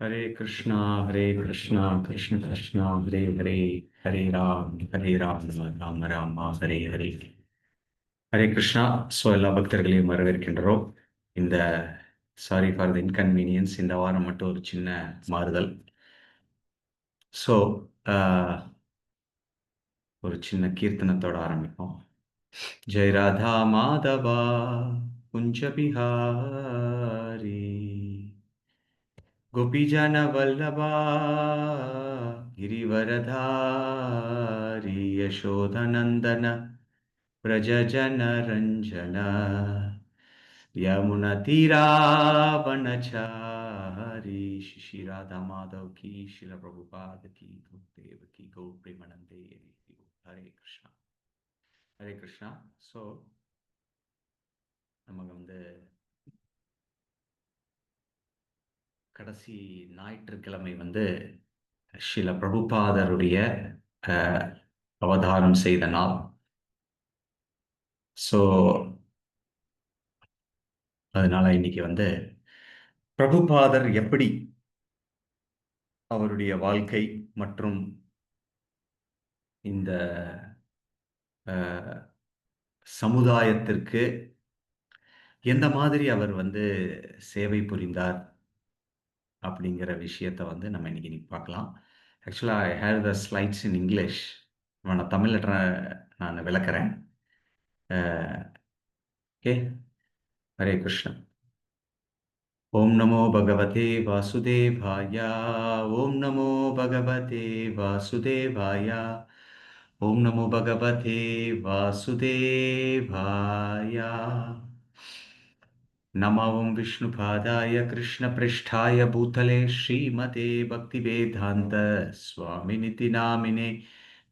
हरे Krishna Krishna Krishna Hare Hare Hare Ram Rama Rama Hare Hare. Hare Krishna. So எல்லா பக்தர்களையும் வரவேற்கின்றோம். இந்த சாரி ஃபார் த இன்கன்வீனியன்ஸ், இந்த வாரம் மட்டும் ஒரு சின்ன மாறுதல். ஸோ ஒரு சின்ன கீர்த்தனத்தோட ஆரம்பிப்போம். ஜெய் ராதா மாதவா குஞ்ச பிஹாரி गोपीजन वल्लभा गिरिवरधारी यशोधनन्दन व्रजजन रञ्जन यमुनतीरावनचारी श्री राधा माधव की शिल प्रभुपाद की गुरुदेव की गौ प्रेमानंदे हरे कृष्णा हरे कृष्णा. ஸோ நமக்கு கடைசி ஞாயிற்றுக்கிழமை ஸ்ரீல பிரபுபாதருடைய அவதாரம் செய்த நாள். ஸோ அதனால இன்னைக்கு பிரபுபாதர் எப்படி அவருடைய வாழ்க்கை மற்றும் இந்த சமுதாயத்திற்கு எந்த மாதிரி அவர் சேவை புரிந்தார் அப்படிங்கிற விஷயத்தை நம்ம இன்னைக்கு பார்க்கலாம். ஆக்சுவலாக I have the slides in English. நான் தமிழில் நான் விளக்குறேன். ஓகே. ஹரே கிருஷ்ணா. ஓம் நமோ பகவதே வாசுதேவாய. ஓம் நமோ பகவதே வாசுதேவாய. ஓம் நமோ பகவதே வாசுதேவாய. नमो विष्णुपादाय कृष्णपृष्ठाय भूतले श्रीमते भक्तिवेदान्त स्वामिनिति नामिने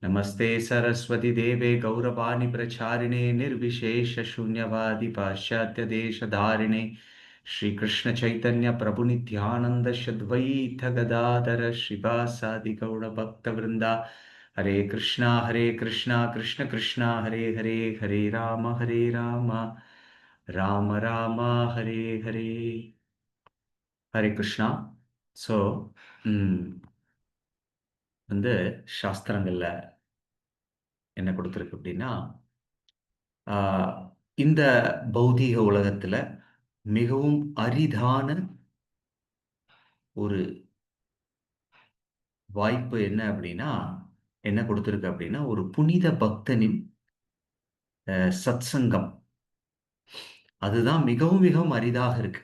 नमस्ते सरस्वती देवे गौरवाणी प्रचारिणे निर्विशेष शून्यवादी पाश्चात्य देशधारिणे श्रीकृष्ण चैतन्य प्रभु नित्यानंद शद्वैत गदाधर श्रीवासादि गौड़ भक्त वृंदा. हरे कृष्णा कृष्ण कृष्णा हरे हरे हरे राम ராம ராமா ஹரே ஹரே. ஹரே கிருஷ்ணா. ஸோ சாஸ்திரங்கள்ல என்ன கொடுத்துருக்கு அப்படின்னா, இந்த பௌதீக உலகத்துல மிகவும் அரிதான ஒரு வாய்ப்பு என்ன கொடுத்துருக்கு அப்படின்னா, ஒரு புனித பக்தனின் சத்சங்கம். அதுதான் மிகவும் மிகவும் அரிதாக இருக்கு.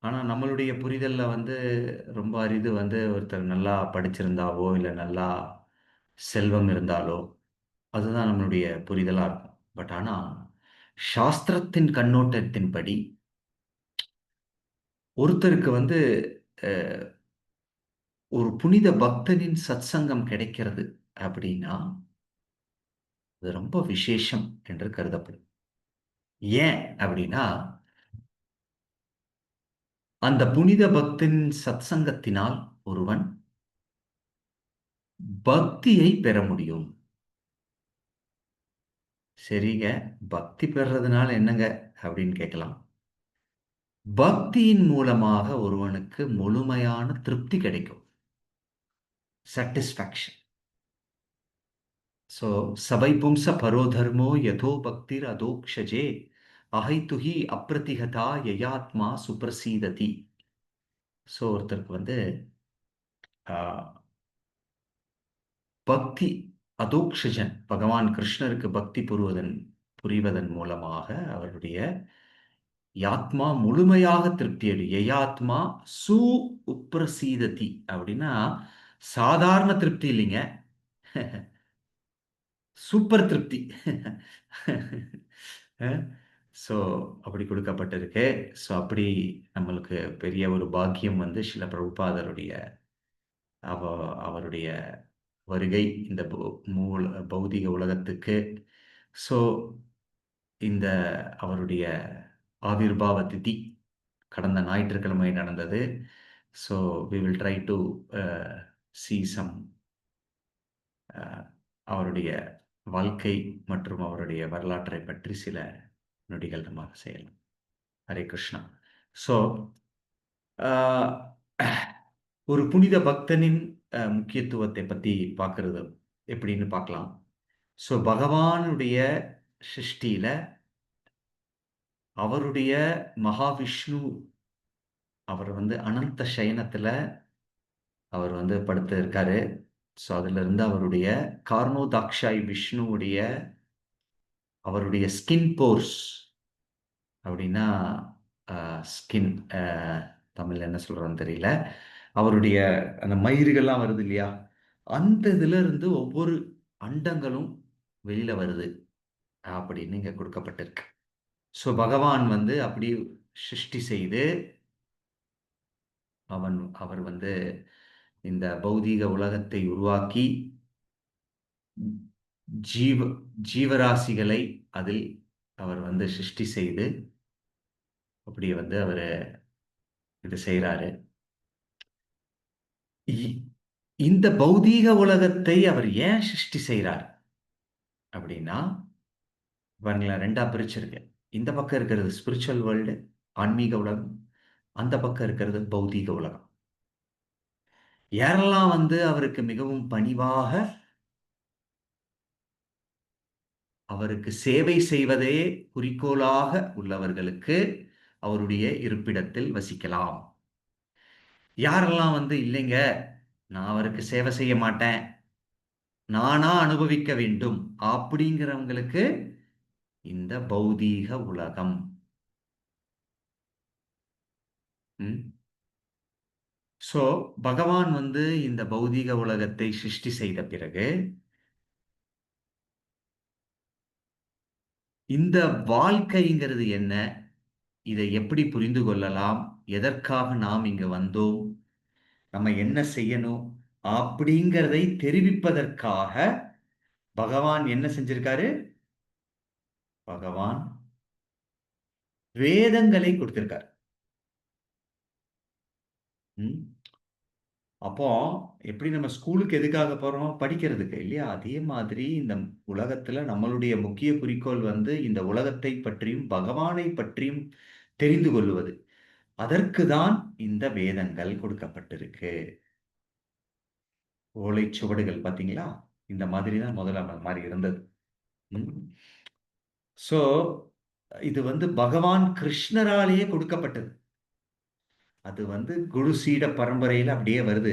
ஆனால் நம்மளுடைய புரிதலில் ரொம்ப அரிது ஒருத்தர் நல்லா படிச்சிருந்தாவோ இல்லை நல்லா செல்வம் இருந்தாலோ அதுதான் நம்மளுடைய புரிதலாக இருக்கும். பட் ஆனால் சாஸ்திரத்தின் கண்ணோட்டத்தின்படி ஒருத்தருக்கு ஒரு புனித பக்தனின் சத்சங்கம் கிடைக்கிறது அப்படின்னா அது ரொம்ப விசேஷம் என்று கருதப்படும். ஏன் அப்படின்னா, அந்த புனித பக்தன் சத்சங்கத்தினால் ஒருவன் பக்தியை பெற முடியும். சரிங்க, பக்தி பெறதுனால என்னங்க அப்படின்னு கேட்கலாம். பக்தியின் மூலமாக ஒருவனுக்கு முழுமையான திருப்தி கிடைக்கும், சாட்டிஸ்ஃபேக்ஷன். ஸோ சபை பும்ச பரோதர்மோ யதோ பக்திர் அதோக்ஷஜே அஹைத்துஹி அப்ரதிகதா யயாத்மா சுப்ரசீததி. ஸோ ஒருத்தருக்கு பக்தி அதோக்ஷஜன், பகவான் கிருஷ்ணருக்கு பக்தி புரிவதன் மூலமாக அவருடைய யாத்மா முழுமையாக திருப்தி அடையும். யயாத்மா சு உப்ரசீததி அப்படின்னா சாதாரண திருப்தி இல்லைங்க, சூப்பர் திருப்தி. ஸோ அப்படி கொடுக்கப்பட்டிருக்கு. ஸோ அப்படி நம்மளுக்கு பெரிய ஒரு பாக்கியம் ஸ்ரீல பிரபுபாதருடைய அவருடைய வருகை இந்த பௌதிக உலகத்துக்கு. ஸோ இந்த அவருடைய ஆவிர்பாவ திதி கடந்த ஞாயிற்றுக்கிழமை நடந்தது. So we will try to see some அவருடைய வாழ்க்கை மற்றும் அவருடைய வரலாற்றை பற்றி சில நொடிகள் நம்ம செய்யலாம். ஹரே கிருஷ்ணா. ஸோ ஒரு புனித பக்தனின் முக்கியத்துவத்தை பத்தி பார்க்கறது எப்படின்னு பார்க்கலாம். ஸோ பகவானுடைய சிருஷ்டியில அவருடைய மகாவிஷ்ணு அவர் அனந்த சயனத்துல அவர் படுத்து இருக்காரு. ஸோ அதுல இருந்து அவருடைய கார்னோதாக்ஷாய் விஷ்ணுவுடைய அவருடைய ஸ்கின் போர்ஸ் அப்படின்னா ஸ்கின் தமிழ்ல என்ன சொல்றதுன்னு தெரியல. அவருடைய அந்த மயிர்கள்லாம் வருது இல்லையா, அந்த இதுல இருந்து ஒவ்வொரு அண்டங்களும் வெளியில வருது அப்படின்னு இங்க கொடுக்கப்பட்டிருக்கு. ஸோ பகவான் அப்படி சிருஷ்டி செய்து அவர் இந்த பௌதீக உலகத்தை உருவாக்கி ஜீவ ஜீவராசிகளை அதில் அவர் சிருஷ்டி செய்து அப்படி அவரு இது செய்யறாரு. இந்த பௌதீக உலகத்தை அவர் ஏன் சிருஷ்டி செய்யறார் அப்படின்னா, பாருங்களேன், ரெண்டா பிரிச்சிருக்கு. இந்த பக்கம் இருக்கிறது ஸ்பிரிச்சுவல் வேர்ல்டு, ஆன்மீக உலகம். அந்த பக்கம் இருக்கிறது பௌதீக உலகம். யாரெல்லாம் அவருக்கு மிகவும் பணிவாக அவருக்கு சேவை செய்வதே குறிக்கோளாக உள்ளவர்களுக்கு அவருடைய இருப்பிடத்தில் வசிக்கலாம். யாரெல்லாம் இல்லைங்க, நான் அவருக்கு சேவை செய்ய மாட்டேன், நானா அனுபவிக்க வேண்டும் அப்படிங்கிறவங்களுக்கு இந்த பௌதீக உலகம். சோ பகவான் இந்த பௌதீக உலகத்தை சிருஷ்டி செய்த பிறகு இந்த வாழ்க்கைங்கிறது என்ன, இதை எப்படி புரிந்து கொள்ளலாம், எதற்காக நாம் இங்க வந்தோம், நம்ம என்ன செய்யணும் அப்படிங்கிறதை தெரிவிப்பதற்காக பகவான் என்ன செஞ்சிருக்காரு? பகவான் வேதங்களை கொடுத்திருக்கார். அப்போ எப்படி நம்ம ஸ்கூலுக்கு எதுக்காக போறோம்? படிக்கிறதுக்கு இல்லையா? அதே மாதிரி இந்த உலகத்துல நம்மளுடைய முக்கிய குறிக்கோள் இந்த உலகத்தை பற்றியும் பகவானை பற்றியும் தெரிந்து கொள்வது. அதற்கு தான் இந்த வேதங்கள் கொடுக்கப்பட்டிருக்கு. ஓலைச்சுவடுகள் பாத்தீங்களா? இந்த மாதிரி தான் முதல்ல அந்த மாதிரி இருந்தது. சோ இது பகவான் கிருஷ்ணராலேயே கொடுக்கப்பட்டது. அது குரு சீட பரம்பரையில அப்படியே வருது.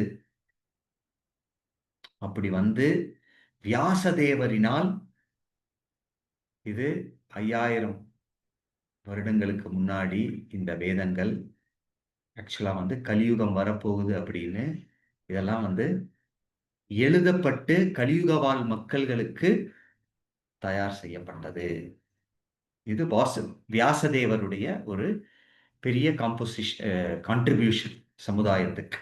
அப்படி வியாசதேவரினால் இது 5000 வருடங்களுக்கு முன்னாடி இந்த வேதங்கள் ஆக்சுவலா கலியுகம் வரப்போகுது அப்படின்னு இதெல்லாம் எழுதப்பட்டு கலியுக வாழ் மக்கள்களுக்கு தயார் செய்யப்பட்டது. இது வியாசதேவருடைய ஒரு பெரிய கான்ட்ரிபியூஷன் சமுதாயத்துக்கு.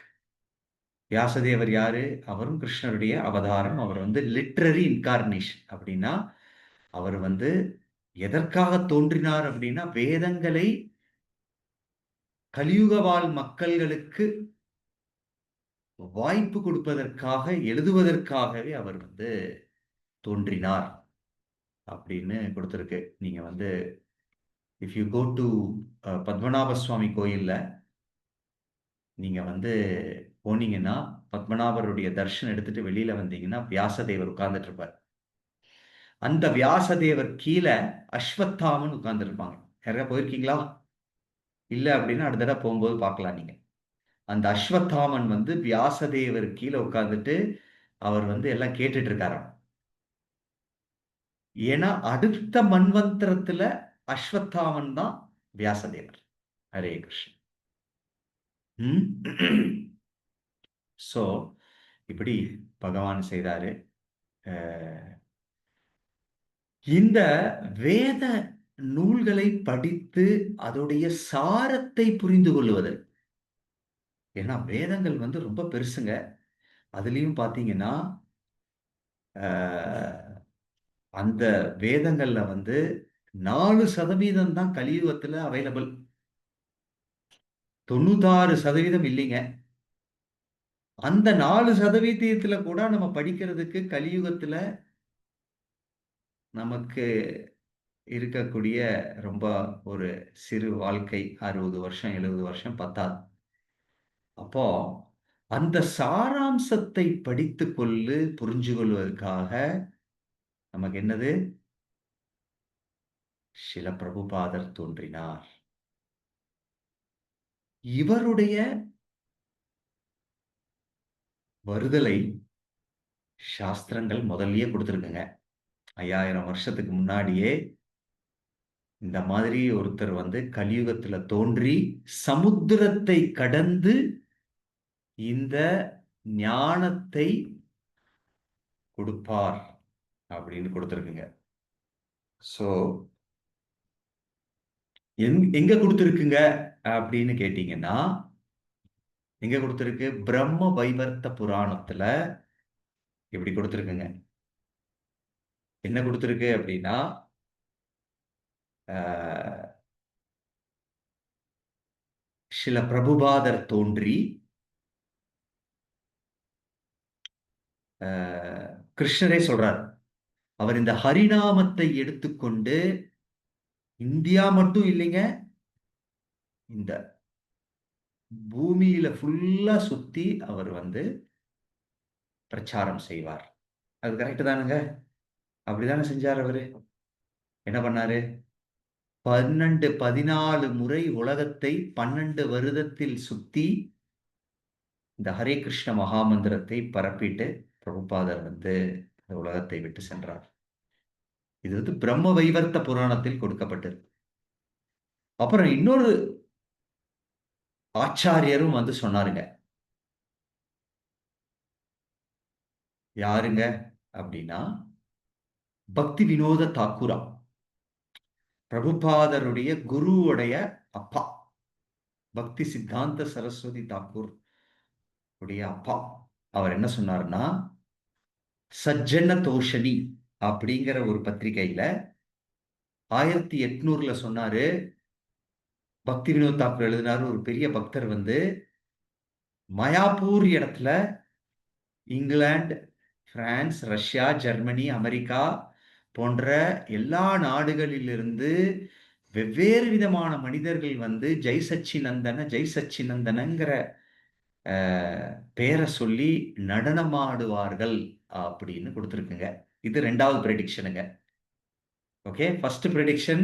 வியாசதேவர் யாரு? அவரும் கிருஷ்ணருடைய அவதாரம். அவர் லிட்ரரி இன்கார்னேஷன். அப்படின்னா அவர் எதற்காக தோன்றினார் அப்படின்னா, வேதங்களை கலியுக வாழ் மக்கள்களுக்கு வாய்ப்பு கொடுப்பதற்காக, எழுதுவதற்காகவே அவர் தோன்றினார் அப்படின்னு கொடுத்திருக்கு. நீங்க if you go to Padmanabha Swamy கோயில்ல நீங்க போனீங்கன்னா, பத்மநாபருடைய தரிசனம் எடுத்துட்டு வெளியில வந்தீங்கன்னா வியாசதேவர் உட்கார்ந்துட்டு இருப்பார். அந்த வியாசதேவர் கீழே அஸ்வத்தாமன் உட்கார்ந்து இருப்பாங்க. யாராவது போயிருக்கீங்களா? இல்ல அப்படின்னா அடுத்த தடவை போகும்போது பார்க்கலாம் நீங்க. அந்த அஸ்வத்தாமன் வியாசதேவர் கீழே உட்கார்ந்துட்டு அவர் எல்லாம் கேட்டுட்டு இருக்காராம். ஏன்னா அடுத்த மன்வந்திரத்துல அஸ்வத்தாமன் தான் வியாசதேவர். ஹரே கிருஷ்ணன். சோ இப்படி பகவான் செய்தாரு. இந்த வேத நூல்களை படித்து அதோடைய சாரத்தை புரிந்து கொள்ளுவது. ஏன்னா வேதங்கள் ரொம்ப பெருசுங்க. அதுலயும் பாத்தீங்கன்னா அந்த வேதங்கள்ல 4% தான் கலியுகத்துல அவைலபிள். 96% இல்லைங்க. அந்த 4% கூட நம்ம படிக்கிறதுக்கு கலியுகத்துல நமக்கு இருக்கக்கூடிய ரொம்ப ஒரு சிறு வாழ்க்கை 60 வருஷம் 70 வருஷம் பத்தாது. அப்போ அந்த சாராம்சத்தை படித்துக் கொள்ளு புரிஞ்சு கொள்வதற்காக நமக்கு என்னது? சில பிரபுபாதர் தோன்றினார். இவருடைய வருதலை சாஸ்திரங்கள் முதல்லயே கொடுத்திருக்குங்க. 5000 வருஷத்துக்கு முன்னாடியே இந்த மாதிரி ஒருத்தர் வந்து கலியுகத்துல தோன்றி சமுத்திரத்தை கடந்து இந்த ஞானத்தை கொடுப்பார் அப்படின்னு கொடுத்திருக்குங்க. சோ எங்க கொடுத்திருக்குங்க அப்படின்னு கேட்டீங்கன்னா, எங்க கொடுத்திருக்கு? பிரம்ம வைவர்த்த புராணத்துல இப்படி கொடுத்திருக்குங்க. என்ன கொடுத்திருக்கு அப்படின்னா, சில பிரபுபாதர் தோன்றி கிருஷ்ணரே சொல்றார், அவர் இந்த ஹரிநாமத்தை எடுத்துக்கொண்டு இந்தியா மட்டும் இல்லைங்க, இந்த பூமியில ஃபுல்லா சுத்தி அவர் வந்து பிரச்சாரம் செய்வார். அது கரெக்ட் தானுங்க? அப்படிதானே செஞ்சார் அவரு. என்ன பண்ணாரு? 12 14 முறை உலகத்தை 12 வருடத்தில் சுத்தி இந்த ஹரே கிருஷ்ண மகாமந்திரத்தை பரப்பிட்டு பிரபுபாதர் வந்து இந்த உலகத்தை விட்டு சென்றார். இது வந்து பிரம்ம வைவர்த்த புராணத்தில் கொடுக்கப்பட்டது. அப்புறம் இன்னொரு ஆச்சாரியரும் வந்து சொன்னாருங்க. யாருங்க அப்படின்னா, பக்தி வினோத தாக்கூரா, பிரபுபாதருடைய குருவுடைய அப்பா. பக்தி சித்தாந்த சரஸ்வதி தாக்கூர் உடைய அப்பா. அவர் என்ன சொன்னாருன்னா, சஜ்ஜன தோஷனி அப்படிங்கிற ஒரு பத்திரிகையில 1800 சொன்னாரு. பக்தி வினோத் தாக்கூர் எழுதினாரு. ஒரு பெரிய பக்தர் வந்து மயாப்பூர் இடத்துல England, France, Russia, Germany, America போன்ற எல்லா நாடுகளிலிருந்து வெவ்வேறு விதமான மனிதர்கள் வந்து ஜெய் சச்சினந்தன ஜெய் சச்சினந்தனங்கிற பேரை சொல்லி நடனமாடுவார்கள் அப்படின்னு கொடுத்துருக்குங்க. இது 2வது ப்ரெடிக்ஷனுங்க. ஓகே, ஃபர்ஸ்ட் ப்ரெடிக்ஷன்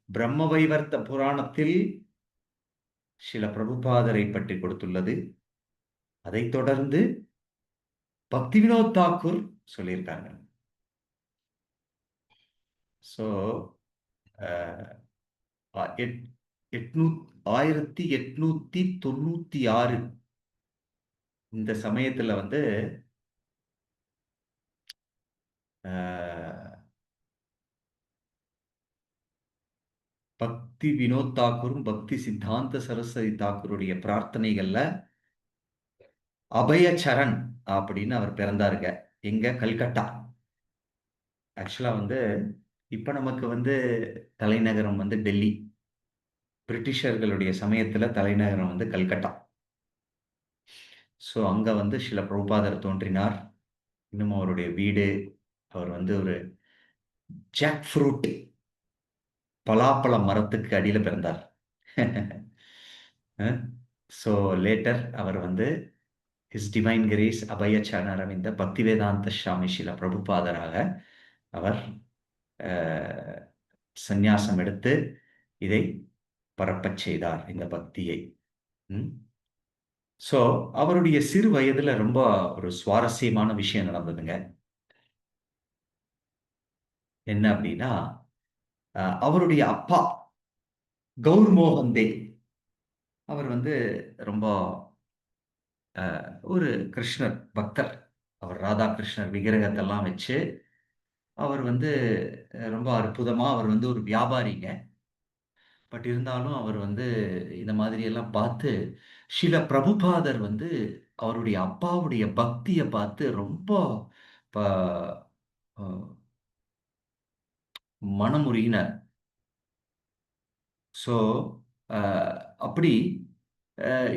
பிரம்ம வைவர்த்த புராணத்தில் சில பிரபுபாதரை பற்றி கொடுத்துள்ளது. அதைத் தொடர்ந்து பக்தி வினோத் தாக்கூர் சொல்லியிருக்காங்க. ஸோ 1896 இந்த சமயத்துல வந்து பக்தி வினோத் தாக்கூரும் பக்தி சித்தாந்த சரஸ்வதி தாக்கூருடைய பிரார்த்தனைகள்ல அபயச்சரண் அப்படின்னு அவர் பிறந்தாருங்க. எங்க? கல்கட்டா. ஆக்சுவலா வந்து இப்ப நமக்கு வந்து தலைநகரம் வந்து டெல்லி. பிரிட்டிஷர்களுடைய சமயத்துல தலைநகரம் வந்து கல்கட்டா. ஸோ அங்க வந்து சில பிரபுபாதர் தோன்றினார். இன்னும் அவருடைய வீடு, அவர் வந்து ஒரு ஜாக் ஃப்ரூட் பலாப்பழ மரத்துக்கு அடியில பிறந்தார். ஸோ லேட்டர் அவர் வந்து ஹிஸ் டிவைன் கிரேஸ் அபயச்சரண் அரவிந்த பக்தி வேதாந்த சுவாமி ஸ்ரீல பிரபுபாதராக அவர் சந்நியாசம் எடுத்து இதை பரப்பச் செய்தார், இந்த பக்தியை. ஸோ அவருடைய சிறு வயதுல ரொம்ப ஒரு சுவாரஸ்யமான விஷயம் நடந்ததுங்க. என்ன அப்படின்னா, அவருடைய அப்பா கௌர்மோகன் தே, அவர் வந்து ரொம்ப ஒரு கிருஷ்ணர் பக்தர். அவர் ராதா கிருஷ்ணர் விக்கிரகத்தெல்லாம் வச்சு அவர் வந்து ரொம்ப அற்புதமா, அவர் வந்து ஒரு வியாபாரிங்க. பட் இருந்தாலும் அவர் வந்து இந்த மாதிரி எல்லாம் பார்த்து சில பிரபுபாதர் வந்து அவருடைய அப்பாவுடைய பக்தியை பார்த்து ரொம்ப மனமுருகினார். ஸோ அப்படி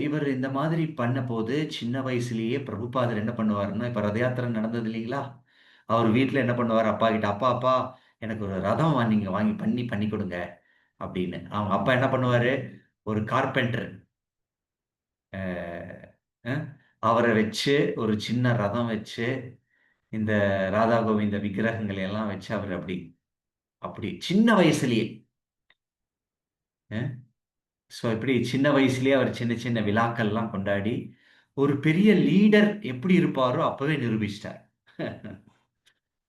இவர் இந்த மாதிரி பண்ண போது சின்ன வயசுலயே பிரபுபாதர் என்ன பண்ணுவாருன்னா, இப்ப ரத யாத்திரை நடந்தது இல்லைங்களா? அவர் வீட்டுல என்ன பண்ணுவார்? அப்பா கிட்ட, அப்பா அப்பா எனக்கு ஒரு ரதம் நீங்க வாங்கி பண்ணி கொடுங்க அப்படின்னு. அவங்க அப்பா என்ன பண்ணுவாரு? ஒரு கார்பெண்டர். அஹ், அஹ், அவரை வச்சு ஒரு சின்ன ரதம் வச்சு இந்த ராதா கோவிந்த விக்கிரகங்களை எல்லாம் வச்சு அவர் அப்படி அப்படி சின்ன வயசுலயே ஸோ இப்படி சின்ன வயசுலயே அவர் சின்ன சின்ன விழாக்கள்லாம் கொண்டாடி ஒரு பெரிய லீடர் எப்படி இருப்பாரோ அப்பவே நிரூபிச்சிட்டார்.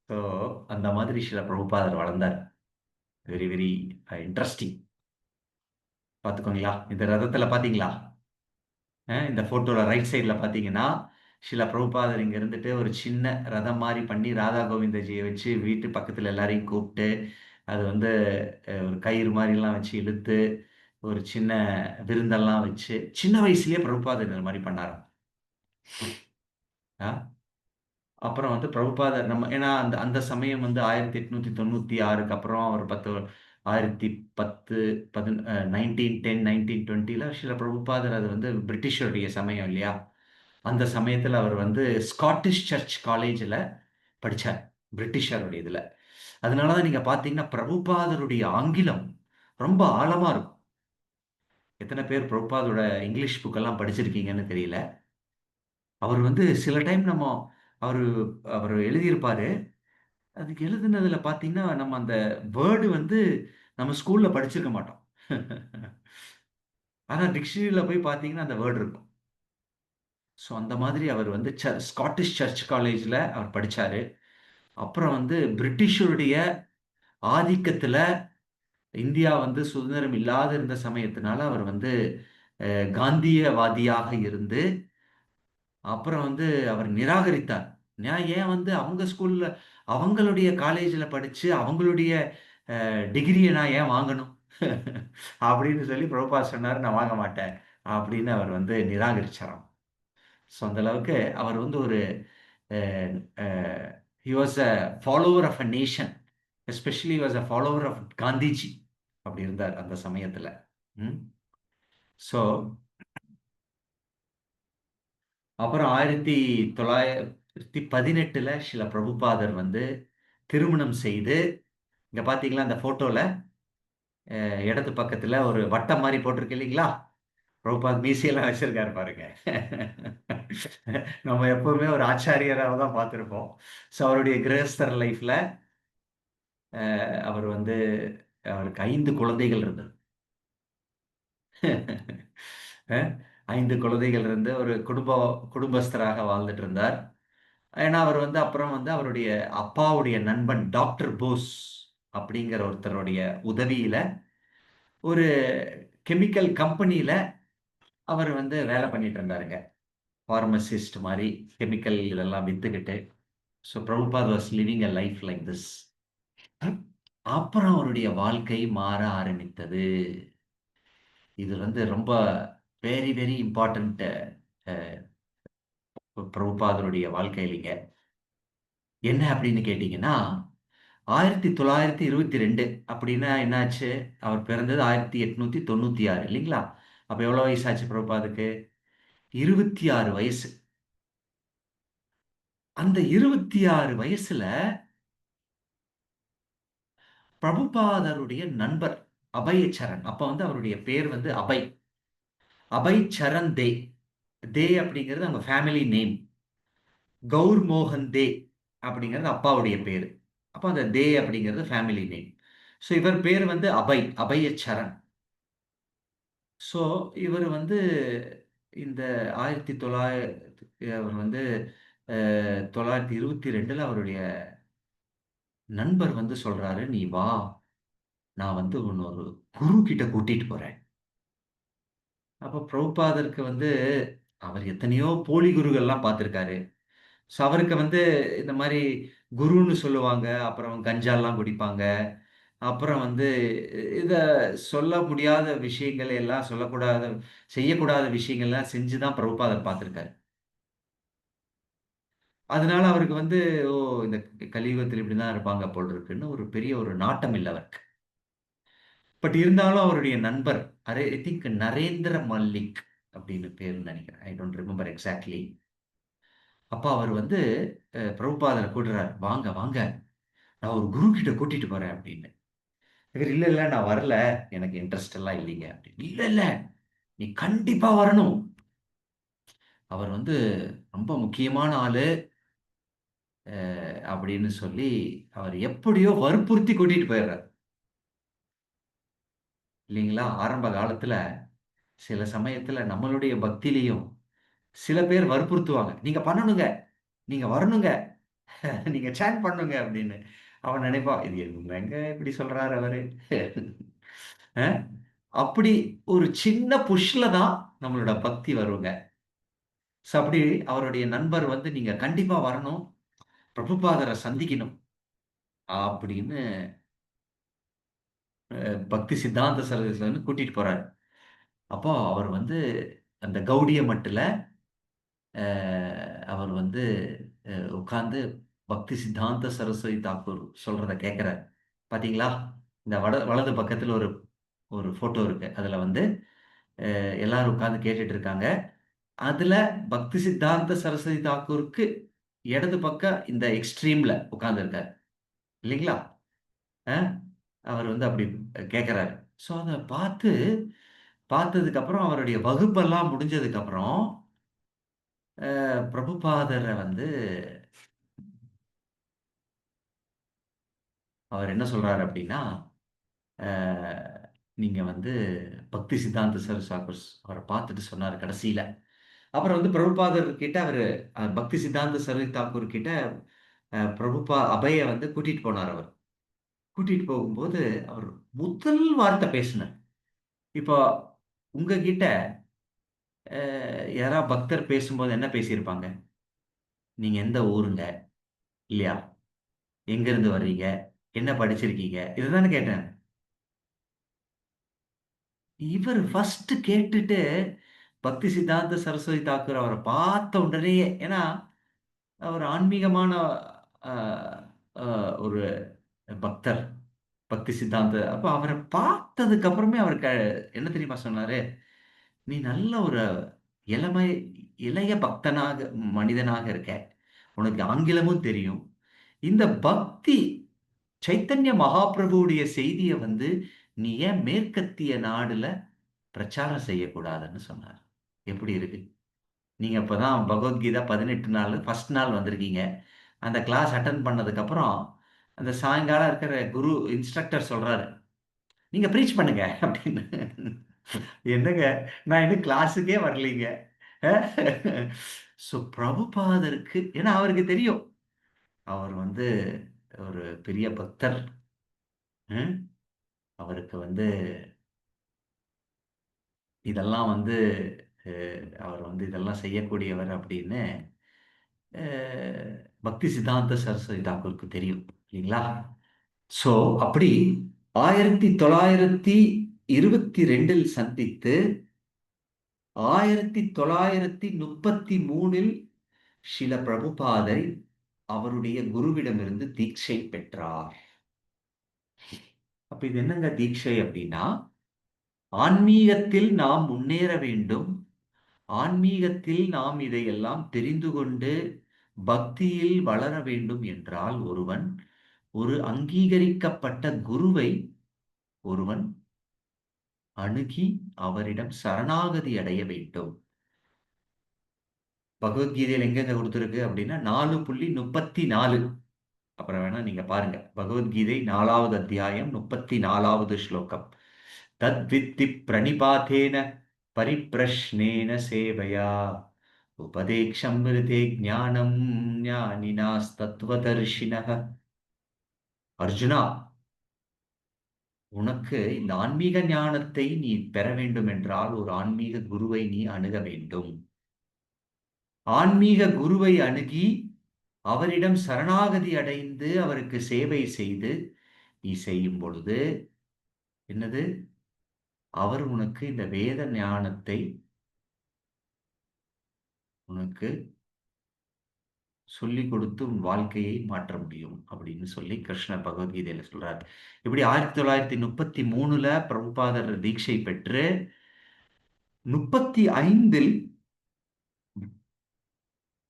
ஸோ அந்த மாதிரி சில பிரபுபாதர் வளர்ந்தார். Very very interesting. பார்த்துக்கோங்களா இந்த ரதத்துல பாத்தீங்களா? இந்த போட்டோல ரைட் சைடுல பாத்தீங்கன்னா சில பிரபுபாதர் இங்க இருந்துட்டு ஒரு சின்ன ரதம் மாதிரி பண்ணி ராதா கோவிந்தஜியை வச்சு வீட்டு பக்கத்துல எல்லாரையும் கூப்பிட்டு அது வந்து ஒரு கயிறு மாதிரி எல்லாம் வச்சு இழுத்து ஒரு சின்ன விருந்தெல்லாம் வச்சு சின்ன வயசுலயே பிரபுபாதர் இந்த மாதிரி பண்ணாராம். ஆ? அப்புறம் வந்து பிரபுபாதர் நம்ம ஏன்னா அந்த அந்த சமயம் வந்து 1896க்கு அப்புறம் ஒரு 1010 1910 1920ல சில பிரபுபாதர் அது வந்து பிரிட்டிஷருடைய சமயம் இல்லையா? அந்த சமயத்துல அவர் வந்து ஸ்காட்டிஷ் சர்ச் காலேஜ்ல படிச்சார். பிரிட்டிஷருடைய இதுல. அதனாலதான் நீங்க பாத்தீங்கன்னா பிரபுபாதருடைய ஆங்கிலம் ரொம்ப ஆழமா இருக்கும். எத்தனை பேர் பிரபுபாதோட இங்கிலீஷ் புக் எல்லாம் படிச்சிருக்கீங்கன்னு தெரியல. அவர் வந்து சில டைம் நம்ம அவரு அவர் எழுதியிருப்பாரு. அதுக்கு எழுதுனதுல பார்த்தீங்கன்னா, நம்ம அந்த வேர்டு வந்து நம்ம ஸ்கூல்ல படிச்சிருக்க மாட்டோம். ஆனா டிக்ஷனரியில போய் பார்த்தீங்கன்னா, அந்த வேர்டு இருக்கும். ஸோ அந்த மாதிரி அவர் வந்து ஸ்காட்டிஷ் சர்ச் காலேஜ்ல அவர் படிச்சாரு. அப்புறம் வந்து பிரிட்டிஷருடைய ஆதிக்கத்துல இந்தியா வந்து சுதந்திரம் இல்லாத இருந்த சமயத்தினால அவர் வந்து காந்தியவாதியாக இருந்து அப்புறம் வந்து அவர் நிராகரித்தார். நான் ஏன் வந்து அவங்க ஸ்கூல்ல அவங்களுடைய காலேஜ்ல படிச்சு அவங்களுடைய டிகிரியை நான் ஏன் வாங்கணும்? அப்படின்னு சொல்லி பிரபுபாத் சொன்னாரு, நான் வாங்க மாட்டேன் அப்படின்னு அவர் வந்து நிராகரிச்சாராம். ஸோ அந்த அளவுக்கு அவர் வந்து ஒரு he was a follower of a nation, especially was a follower of Gandhiji. அப்படி இருந்தார் அந்த சமயத்துல. ஸோ அப்புறம் 1918ல சில பிரபுபாதர் வந்து திருமணம் செய்து இங்க பாத்தீங்களா அந்த போட்டோல இடது பக்கத்துல ஒரு வட்டம் மாதிரி போட்டிருக்கு இல்லைங்களா? பிரபுபாத் மீசையெல்லாம் வச்சிருக்காரு பாருங்க. நம்ம எப்பவுமே ஒரு ஆச்சாரியராக தான் பார்த்திருப்போம். ஸோ அவருடைய கிரகஸ்தர் லைஃப்ல அவர் வந்து அவருக்கு 5 குழந்தைகள் இருந்தது. அஹ், 5 குழந்தைகள் இருந்து ஒரு குடும்பஸ்தராக வாழ்ந்துட்டு இருந்தார். ஏன்னா அவர் வந்து அப்புறம் வந்து அவருடைய அப்பாவுடைய நண்பன் டாக்டர் போஸ் அப்படிங்கிற ஒருத்தருடைய உதவியில ஒரு கெமிக்கல் கம்பெனியில அவர் வந்து வேலை பண்ணிட்டு இருந்தாருங்க. ஃபார்மசிஸ்ட் மாதிரி கெமிக்கல் இதெல்லாம் வித்துக்கிட்டு. So Prabhupad was living a life like this. அப்புறம் அவருடைய வாழ்க்கை மாற ஆரம்பித்தது. இது வந்து ரொம்ப வெரி வெரி இம்பார்ட்டன்ட் பிரபுபாதருடைய வாழ்க்கையிலிங்க. என்ன அப்படின்னு கேட்டீங்கன்னா 1922 அப்படின்னா என்னாச்சு? அவர் பிறந்தது 1896 இல்லைங்களா? அப்ப எவ்வளவு வயசாச்சு பிரபுபாதுக்கு? 26 வயசு. அந்த 26 வயசுல பிரபுபாதருடைய நண்பர் அபயச்சரண், அப்ப வந்து அவருடைய பேர் வந்து அபய் சரண் தே. தே அப்படிங்கிறது அவங்க ஃபேமிலி நேம். கௌர் மோகன் தே அப்படிங்கிறது அப்பாவுடைய பேரு. அப்ப அந்த தே அப்படிங்கிறது ஃபேமிலி நேம். ஸோ இவர் பேர் வந்து அபயச்சரண். ஸோ இவர் வந்து இந்த 1900 அவர் வந்து 922ல அவருடைய நண்பர் வந்து சொல்றாரு, நீ வா, நான் வந்து உன்னை ஒரு குரு கிட்ட கூட்டிட்டு போறேன். அப்ப பிரபுபாதருக்கு வந்து அவர் எத்தனையோ போலி குருக்கள்லாம் பார்த்திருக்காரு. ஸோ அவருக்கு வந்து இந்த மாதிரி குருன்னு சொல்லுவாங்க. அப்புறம் கஞ்சாலாம் குடிப்பாங்க. அப்புறம் வந்து இத சொல்ல முடியாத விஷயங்களை எல்லாம் சொல்லக்கூடாத, செய்யக்கூடாத விஷயங்கள்லாம் செஞ்சு தான் பிரபுபாதர் பார்த்திருக்காரு. அதனால அவருக்கு வந்து ஓ இந்த கலியுகத்தில் இப்படிதான் இருப்பாங்க போல் இருக்குன்னு ஒரு பெரிய ஒரு நாட்டம் இல்ல அவருக்கு. பட் இருந்தாலும் அவருடைய நண்பர் ஐ திங்க் நரேந்திர மல்லிக் அப்படின்னு பேருன்னு நினைக்கிறேன். I don't remember exactly. அப்ப அவர் வந்து பிரபுபாதரை கூட்டுறாரு. வாங்க வாங்க, நான் ஒரு குரு கிட்ட கூட்டிட்டு போறேன் அப்படின்னு. இவர் இல்ல இல்ல நான் வரல, எனக்கு இன்ட்ரெஸ்ட் எல்லாம் இல்லைங்க அப்படின்னு. இல்ல இல்ல, நீ கண்டிப்பா வரணும். அவர் வந்து ரொம்ப முக்கியமான ஆளு அப்படின்னு சொல்லி அவர் எப்படியோ வற்புறுத்தி கூட்டிட்டு போயிடுறார். இல்லைங்களா? ஆரம்ப காலத்துல சில சமயத்துல நம்மளுடைய பக்தியிலையும் சில பேர் வற்புறுத்துவாங்க. நீங்க பண்ணணுங்க, நீங்க வரணுங்க, நீங்க சேன் பண்ணுங்க அப்படின்னு. அவன் நினைப்பான், இது என்னங்க இப்படி சொல்றாரு அவரு. அஹ், அப்படி ஒரு சின்ன புஷ்ல தான் நம்மளோட பக்தி வருங்க. ஸோ அப்படி அவருடைய நண்பர் வந்து நீங்க கண்டிப்பா வரணும், பிரபுபாதரை சந்திக்கணும் அப்படின்னு பக்தி சித்தாந்த சர்வீஸ்ல இருந்து கூட்டிட்டு போறாரு. அப்போ அவர் வந்து அந்த கௌடிய மட்டுல அவர் வந்து உட்கார்ந்து பக்தி சித்தாந்த சரஸ்வதி தாக்கூர் சொல்றத கேட்கிறார். பாத்தீங்களா? இந்த வலது பக்கத்துல ஒரு ஒரு போட்டோ இருக்கு. அதுல வந்து எல்லாரும் உட்கார்ந்து கேட்டுட்டு இருக்காங்க. அதுல பக்தி சித்தாந்த சரஸ்வதி தாக்கூருக்கு இடது பக்கம் இந்த எக்ஸ்ட்ரீம்ல உட்கார்ந்து இருக்காரு. இல்லைங்களா? அஹ், அவர் வந்து அப்படி கேட்கிறாரு. ஸோ அதை பார்த்ததுக்கு அப்புறம் அவருடைய வகுப்பெல்லாம் முடிஞ்சதுக்கு அப்புறம் பிரபுபாதரை வந்து அவர் என்ன சொல்றாரு அப்படின்னா, நீங்க வந்து பக்தி சித்தாந்த சரஸ்வதி அவரை பார்த்துட்டு சொன்னாரு கடைசியில. அப்புறம் வந்து பிரபுபாதர் கிட்ட அவரு பக்தி சித்தாந்த சரஸ்வதி தாக்கூர் கிட்ட அபய வந்து கூட்டிட்டு போனார் அவர். கூட்டிட்டு போகும்போது அவர் முதல் வார்த்தை பேசினார். இப்போ உங்ககிட்ட யாரா பக்தர் பேசும்போது என்ன பேசியிருப்பாங்க? நீங்க எந்த ஊருங்க? இல்லையா? எங்க இருந்து வர்றீங்க? என்ன படிச்சிருக்கீங்க? இதுதானே கேட்டேன். இவர் ஃபர்ஸ்ட் கேட்டுட்டு பக்தி சித்தாந்த சரஸ்வதி தாக்கூர் அவரை பார்த்த உடனேயே, ஏன்னா அவர் ஆன்மீகமான அஹ், ஒரு பக்தர், பக்தி சித்தாந்த. அப்ப அவரை பார்த்ததுக்கு அப்புறமே அவருக்கு என்ன தெரியுமா சொன்னாரு? நீ நல்ல ஒரு இளமை இளைய பக்தனாக மனிதனாக இருக்க. உனக்கு ஆங்கிலமும் தெரியும். இந்த பக்தி சைத்தன்ய மகாபிரபுவுடைய செய்தியை வந்து நீ ஏன் மேற்கத்திய நாடுல பிரச்சாரம் செய்யக்கூடாதுன்னு சொன்னார். எப்படி இருக்கு? நீங்க இப்பதான் பகவத்கீதா 18 நாள் ஃபர்ஸ்ட் நாள் வந்திருக்கீங்க. அந்த கிளாஸ் அட்டெண்ட் பண்ணதுக்கு அப்புறம் அந்த சாயங்காலம் இருக்கிற குரு இன்ஸ்ட்ரக்டர் சொல்றாரு, நீங்க ப்ரீச் பண்ணுங்க அப்படின்னு. என்னங்க, நான் இன்னும் கிளாஸுக்கே வரலைங்க. ஸோ பிரபுபாதருக்கு, ஏன்னா அவருக்கு தெரியும் அவர் வந்து ஒரு பெரிய பக்தர். ம், அவருக்கு வந்து இதெல்லாம் வந்து அவர் வந்து இதெல்லாம் செய்யக்கூடியவர் அப்படின்னு அஹ், பக்தி சித்தாந்த சரஸ்வதி தாக்கூருக்கு தெரியும். இல்லைங்களா? ஸோ அப்படி 1922 சந்தித்து 1933 ஷில பிரபுபாதை அவருடைய குருவிடமிருந்து தீட்சை பெற்றார். அப்ப இது என்னங்க தீட்சை அப்படின்னா, ஆன்மீகத்தில் நாம் முன்னேற வேண்டும், ஆன்மீகத்தில் நாம் இதையெல்லாம் தெரிந்து கொண்டு பக்தியில் வளர வேண்டும் என்றால் ஒரு அங்கீகரிக்கப்பட்ட குருவை ஒருவன் அணுகி அவரிடம் சரணாகதி அடைய வேண்டும். பகவத்கீதையில் எங்கெங்க கொடுத்திருக்கு அப்படின்னா 4.34. அப்புறம் வேணா நீங்க பாருங்க. பகவத்கீதை 4வது அத்தியாயம் 34வது ஸ்லோகம். தத்வித்தி பிரணிபாதேன பரிப்ரஷ்னேன சேவையா உபதேக்ஷம் மிருதே ஞானம் ஞானினாஸ் தத்துவதர்ஷினः. அர்ஜுனா, உனக்கு இந்த ஆன்மீக ஞானத்தை நீ பெற வேண்டும் என்றால் ஒரு ஆன்மீக குருவை நீ அணுக வேண்டும். ஆன்மீக குருவை அணுகி அவரிடம் சரணாகதி அடைந்து அவருக்கு சேவை செய்து நீ செய்யும் பொழுது என்னது, அவர் உனக்கு இந்த வேத ஞானத்தை உனக்கு சொல்லிக் கொடுத்து உன் வாழ்க்கையை மாற்ற முடியும் அப்படின்னு சொல்லி கிருஷ்ணர் பகவத்கீதையில சொல்றார். இப்படி 1933 பிரபுபாதர் தீட்சை பெற்று 35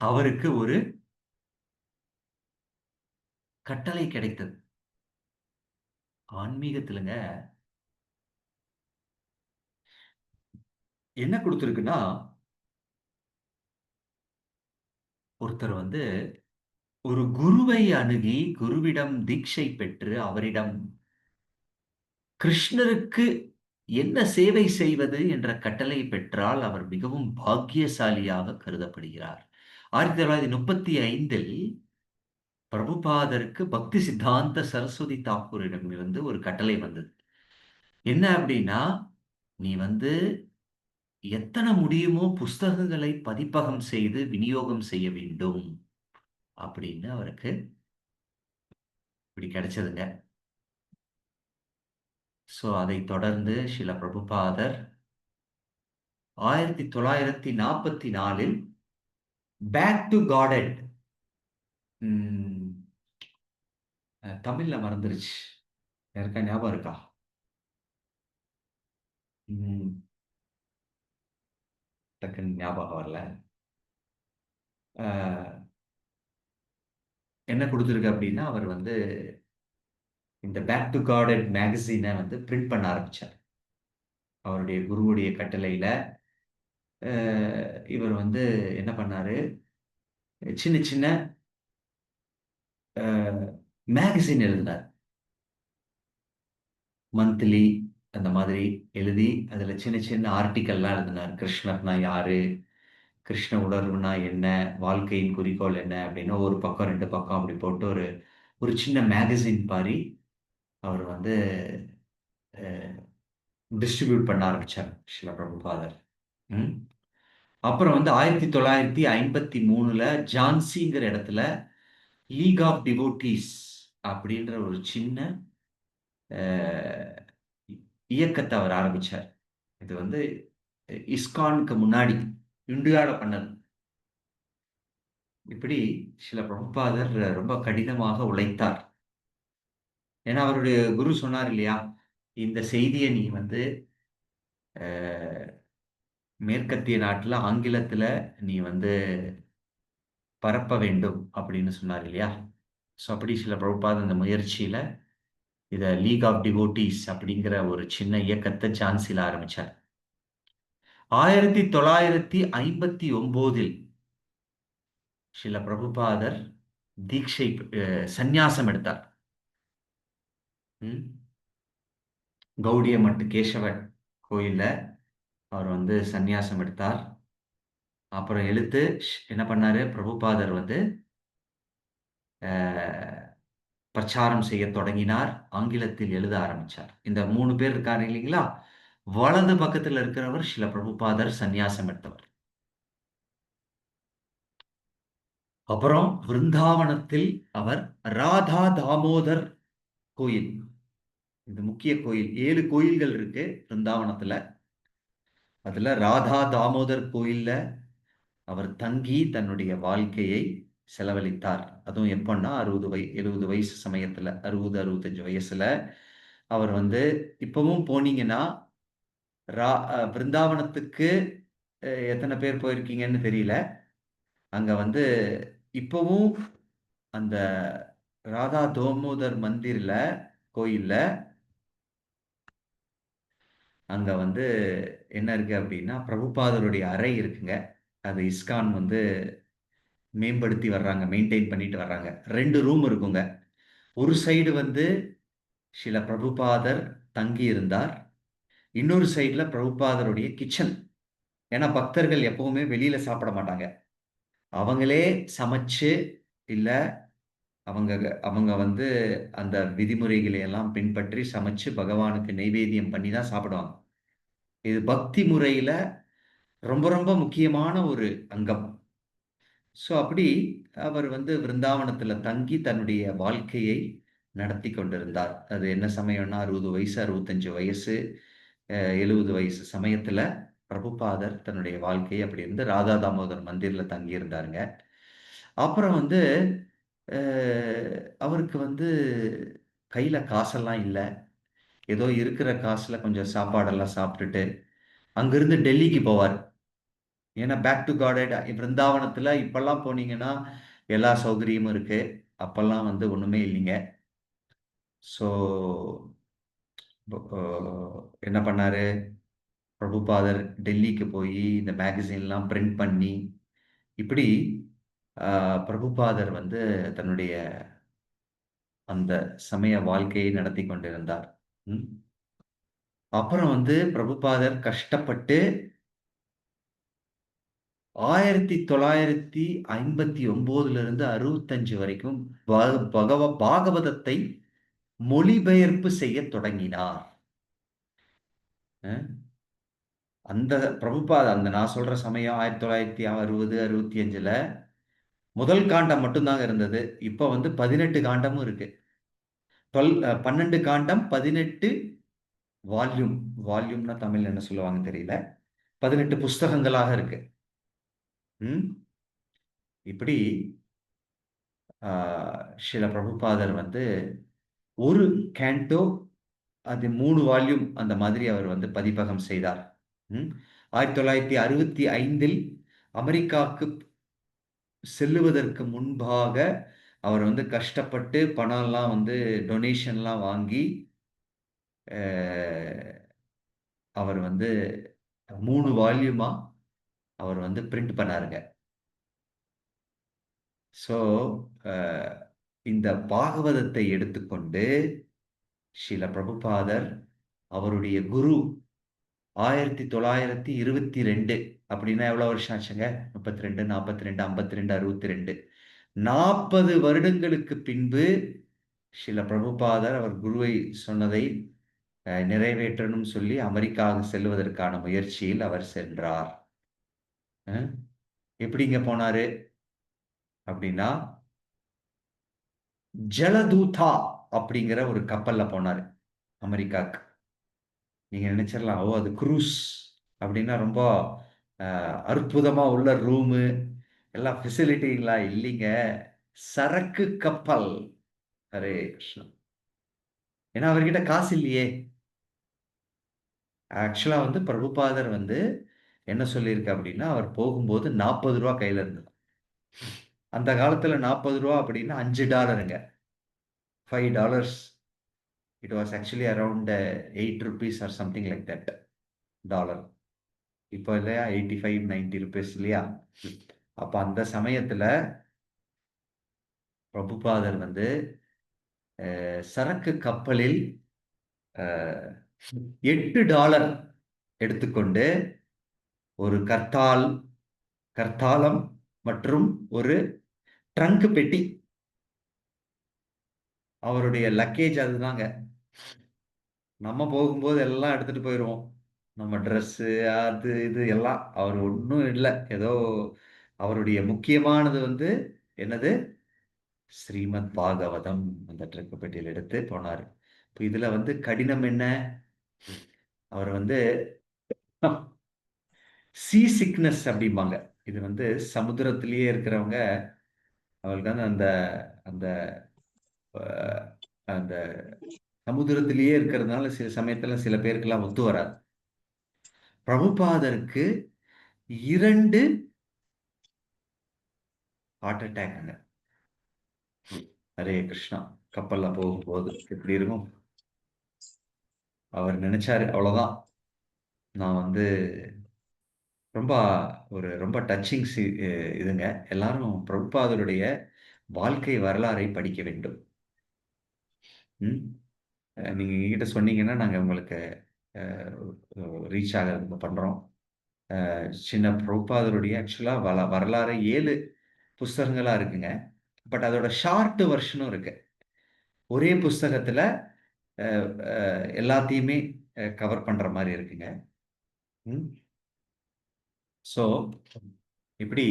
அவருக்கு ஒரு கட்டளை கிடைத்தது. ஆன்மீகத்திலுங்க என்ன கொடுத்திருக்குன்னா, ஒருத்தர் வந்து ஒரு குருவை அணுகி குருவிடம் தீட்சை பெற்று அவரிடம் கிருஷ்ணருக்கு என்ன சேவை செய்வது என்ற கட்டளை பெற்றால் அவர் மிகவும் பாக்கியசாலியாக கருதப்படுகிறார். 1935 பிரபுபாதருக்கு பக்தி சித்தாந்த சரஸ்வதி தாக்கூரிடமிருந்து ஒரு கட்டளை வந்தது. என்ன அப்படின்னா, நீ வந்து எத்தனை முடியுமோ புஸ்தகங்களை பதிப்பகம் செய்து விநியோகம் செய்ய வேண்டும் அப்படின்னு அவருக்கு இப்படி கிடைச்சதுங்க. ஸோ அதைத் தொடர்ந்து ஸ்ரீல பிரபுபாதர் 1944 பேக் டு காடட், தமிழ்ல மறந்துருச்சு, யாருக்கா ஞாபகம் இருக்கா? ம், டக்குன்னு ஞாபகம் வரல. அஹ், என்ன கொடுத்துருக்கு அப்படின்னா, அவர் வந்து இந்த பேக் டு காடட் மேகசினை வந்து பிரிண்ட் பண்ண ஆரம்பிச்சார். அவருடைய குருவுடைய கட்டளையில இவர் வந்து என்ன பண்ணாரு, சின்ன சின்ன மேகசின் எழுதினார். மந்த்லி அந்த மாதிரி எழுதி அதுல சின்ன சின்ன ஆர்டிக்கல்லாம் எழுதினார். கிருஷ்ணர்னா யாரு, கிருஷ்ண உணர்வுனா என்ன, வாழ்க்கையின் குறிக்கோள் என்ன அப்படின்னு ஒரு பக்கம் ரெண்டு பக்கம் அப்படி போட்டு ஒரு ஒரு சின்ன மேகசின் பாரி அவர் வந்து டிஸ்ட்ரிபியூட் பண்ண ஆரம்பிச்சார் ஸ்ரீல பிரபுபாதர். ம். அப்புறம் வந்து 1953 ஜான்சிங்கிற இடத்துல லீக் ஆஃப் டிவோட்டீஸ் அப்படின்ற ஒரு சின்ன அஹ், இயக்கத்தை அவர் ஆரம்பிச்சார். இது வந்து இஸ்கானுக்கு முன்னாடி இந்தியாவில் பண்ணது. இப்படி சில பிரபுபாதர் ரொம்ப கடினமாக உழைத்தார். ஏன்னா அவருடைய குரு சொன்னார் இல்லையா, இந்த செய்தியை நீ வந்து அஹ், மேற்கத்திய நாட்டுல ஆங்கிலத்துல நீ வந்து பரப்ப வேண்டும் அப்படின்னு சொன்னார் இல்லையா. ஸோ அப்படி சில பிரபுபாத் அந்த முயற்சியில இத லீக் ஆஃப் டிவோட்டீஸ் அப்படிங்கிற ஒரு சின்ன இயக்கத்தை ஜான்சில ஆரம்பிச்சார். 1959 சில பிரபுபாதர் தீட்சை சந்நியாசம் எடுத்தார். ம். கௌடிய மட்டு கேசவன் கோயில்ல அவர் வந்து சந்நியாசம் எடுத்தார். அப்புறம் என்ன பண்ணாரு, பிரபுபாதர் வந்து அஹ், பிரச்சாரம் செய்ய தொடங்கினார். ஆங்கிலத்தில் எழுத ஆரம்பிச்சார். இந்த 3 பேர் இருக்காரு இல்லைங்களா, வலது பக்கத்தில் இருக்கிறவர் ஸ்ரீல பிரபுபாதர் சந்நியாசம் எடுத்தவர். அப்புறம் விருந்தாவனத்தில் அவர் ராதா தாமோதர் கோயில், இது முக்கிய கோயில், 7 கோயில்கள் இருக்கு பிருந்தாவனத்துல. அதுல ராதா தாமோதர் கோயில்ல அவர் தங்கி தன்னுடைய வாழ்க்கையை செலவழித்தார். அதுவும் எப்பன்னா 70 வயசு சமயத்துல, 65 வயசுல அவர் வந்து, இப்பவும் போனீங்கன்னா பிருந்தாவனத்துக்கு எத்தனை பேர் போயிருக்கீங்கன்னு தெரியல. அங்க வந்து இப்பவும் அந்த ராதா தோமோதர் மந்திர்ல கோயில்ல அங்க வந்து என்ன இருக்கு அப்படின்னா, பிரபுபாதருடைய அறை இருக்குங்க. அது இஸ்கான் வந்து மேம்படுத்தி வர்றாங்க, மெயின்டைன் பண்ணிட்டு வர்றாங்க. 2 ரூம் இருக்குங்க. ஒரு சைடு வந்து சில பிரபுபாதர் தங்கி இருந்தார். இன்னொரு சைடுல பிரபுபாதருடைய கிச்சன். ஏன்னா பக்தர்கள் எப்பவுமே வெளியில சாப்பிட மாட்டாங்க. அவங்களே சமைச்சு, இல்ல அவங்க அவங்க வந்து அந்த விதிமுறைகளை எல்லாம் பின்பற்றி சமைச்சு பகவானுக்கு நைவேத்தியம் பண்ணி தான் சாப்பிடுவாங்க. இது பக்தி முறையில ரொம்ப ரொம்ப முக்கியமான ஒரு அங்கம். ஸோ அப்படி அவர் வந்து விருந்தாவனத்துல தங்கி தன்னுடைய வாழ்க்கையை நடத்தி கொண்டிருந்தார். அது என்ன சமயம்னா 60 வயசு, 65 வயசு, 70 வயசு சமயத்துல பிரபுபாதர் தன்னுடைய வாழ்க்கையை அப்படி இருந்து ராதா தாமோதர் மந்திர்ல தங்கி இருந்தாருங்க. அப்புறம் வந்து அவருக்கு வந்து கையில காசெல்லாம் இல்லை. ஏதோ இருக்கிற காசுல கொஞ்சம் சாப்பாடெல்லாம் சாப்பிட்டுட்டு அங்கிருந்து டெல்லிக்கு போவார். ஏன்னா பேக் டு காடட் பிருந்தாவனத்துல இப்பெல்லாம் போனீங்கன்னா எல்லா சௌகரியமும் இருக்கு. அப்பெல்லாம் வந்து ஒண்ணுமே இல்லைங்க. ஸோ என்ன பண்ணாரு, பிரபுபாதர் டெல்லிக்கு போய் இந்த மேகசின்லாம் பிரிண்ட் பண்ணி இப்படி பிரபுபாதர் வந்து தன்னுடைய அந்த சமய வாழ்க்கையை நடத்தி கொண்டிருந்தார். ம். அப்புறம் வந்து பிரபுபாதர் கஷ்டப்பட்டு 1959 இருந்து 65 வரைக்கும் பாகவதத்தை மொழிபெயர்ப்பு செய்ய தொடங்கினார். அஹ் அந்த பிரபுபாத அந்த நான் சொல்ற சமயம் 1960 65ல முதல் காண்டம் மட்டும்தாங்க இருந்தது. இப்ப வந்து 18 காண்டமும் இருக்கு. 12 காண்டம், 18 வால்யூம். வால்யூம்னா தமிழ் என்ன சொல்லுவாங்க தெரியல. 18 புஸ்தகங்களாக இருக்கு. ம். இப்படி ஸ்ரீல பிரபுபாதர் வந்து ஒரு கேண்டோ அது 3 வால்யூம் அந்த மாதிரி அவர் வந்து பதிப்பகம் செய்தார். ம். 1965 அமெரிக்காவுக்கு செல்லுவதற்கு முன்பாக அவர் வந்து கஷ்டப்பட்டு பணம்லாம் வந்து டொனேஷன்லாம் வாங்கி அவர் வந்து 3 வால்யூமா அவர் வந்து பிரிண்ட் பண்ணாருங்க. ஸோ இந்த பாகவதத்தை எடுத்துக்கொண்டு ஸ்ரீல பிரபுபாதர் அவருடைய குரு 1922 அப்படின்னா எவ்வளவு வருஷம் ஆச்சுங்க? 32, 42, 52, 62, 40 வருடங்களுக்கு பின்பு ஸ்ரீல பிரபுபாதர் அவர் குருவை சொன்னதை நிறைவேற்றணும் சொல்லி அமெரிக்காவுக்கு செல்வதற்கான முயற்சியில் அவர் சென்றார். எப்படிங்க போனாரு அப்படின்னா ஜலதூதா அப்படிங்கிற ஒரு கப்பல்ல போனாரு அமெரிக்காக்கு. நீங்க நினைச்சிடலாம், ஓ அது குரூஸ் அப்படின்னா ரொம்ப அற்புதமா உள்ள ரூமு எல்லாம் ஃபெசிலிட்டிங்களா? இல்லைங்க, சரக்கு கப்பல். ஹரே கிருஷ்ணா. ஏன்னா அவர்கிட்ட காசு இல்லையே. ஆக்சுவலா வந்து பிரபுபாதர் வந்து என்ன சொல்லியிருக்கு அப்படின்னா, அவர் போகும்போது 40 ரூபா கையில இருந்தது. அந்த காலத்துல 40 ரூபா அப்படின்னா $5ங்க. $5. It was actually around 8 rupees or something like that dollar. இப்போ இல்லையா 85 90 rupees இல்லையா? அப்ப அந்த சமயத்துல பிரபுபாதர் வந்து சரக்கு கப்பலில் $8 எடுத்துக்கொண்டு ஒரு கர்த்தாலம் மற்றும் ஒரு ட்ரங்க் பெட்டி, அவருடைய லக்கேஜ் அதுதாங்க. நம்ம போகும்போது எல்லாம் எடுத்துட்டு போயிடுவோம். நம்ம ட்ரெஸ்ஸு அது இது எல்லாம். அவர் ஒன்றும் இல்லை. ஏதோ அவருடைய முக்கியமானது வந்து என்னது? ஸ்ரீமத் பாகவதம் அந்த ட்ரக் பெட்டியில் எடுத்து போனார். இப்போ இதுல வந்து கடினம் என்ன? அவர் வந்து சீ சிக்னஸ் அப்படிம்பாங்க. இது வந்து சமுத்திரத்திலேயே இருக்கிறவங்க அவங்களுக்கு வந்து அந்த அந்த அந்த சமுத்திரத்திலேயே இருக்கிறதுனால சில சமயத்துல சில பேருக்கெல்லாம் ஒத்து வராது. பிரபுபாதருக்கு 2 ஹார்ட் அட்டாக்ங்க. ஹரே கிருஷ்ணா. கப்பல்ல போகும்போது எப்படி இருக்கும்? அவர் நினைச்சாரு, அவ்வளவுதான், நான் வந்து ரொம்ப ரொம்ப டச்சிங் இதுங்க. எல்லாரும் பிரபுபாதருடைய வாழ்க்கை வரலாறை படிக்க வேண்டும். நீங்க எங்ககிட்ட சொன்னீங்கன்னா நாங்க உங்களுக்கு ரீச் ஆக பண்றோம். சின்ன பிரபுபாதருடைய ஆக்சுவலா வரலாறு 7 புஸ்தகங்களா இருக்குங்க. பட் அதோட ஷார்ட் வெர்ஷனும் இருக்கு. ஒரே புஸ்தகத்துல எல்லாத்தையுமே கவர் பண்ற மாதிரி இருக்குங்க. ஸோ இப்படி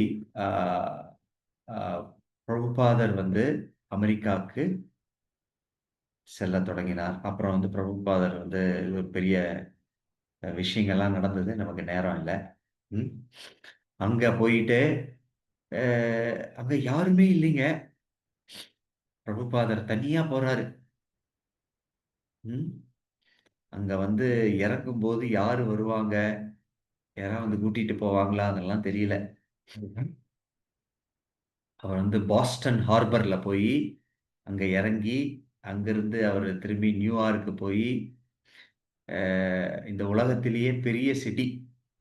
பிரபுபாதர் வந்து அமெரிக்காவுக்கு செல்ல தொடங்கினார். அப்புறம் வந்து பிரபுபாதர் வந்து ஒரு பெரிய விஷயங்கள்லாம் நடந்தது, நமக்கு நேரம் இல்லை. அங்க போயிட்டு அங்க யாருமே இல்லைங்க. பிரபுபாதர் தனியா போறாரு. அங்க வந்து இறக்கும் போது யாரு வருவாங்க, யாராவது வந்து கூட்டிட்டு போவாங்களா, அதெல்லாம் தெரியல. அவர் வந்து பாஸ்டன் ஹார்பர்ல போய் அங்க இறங்கி அங்கிருந்து அவர் திரும்பி நியூயார்க்கு போய் இந்த உலகத்திலேயே பெரிய சிட்டி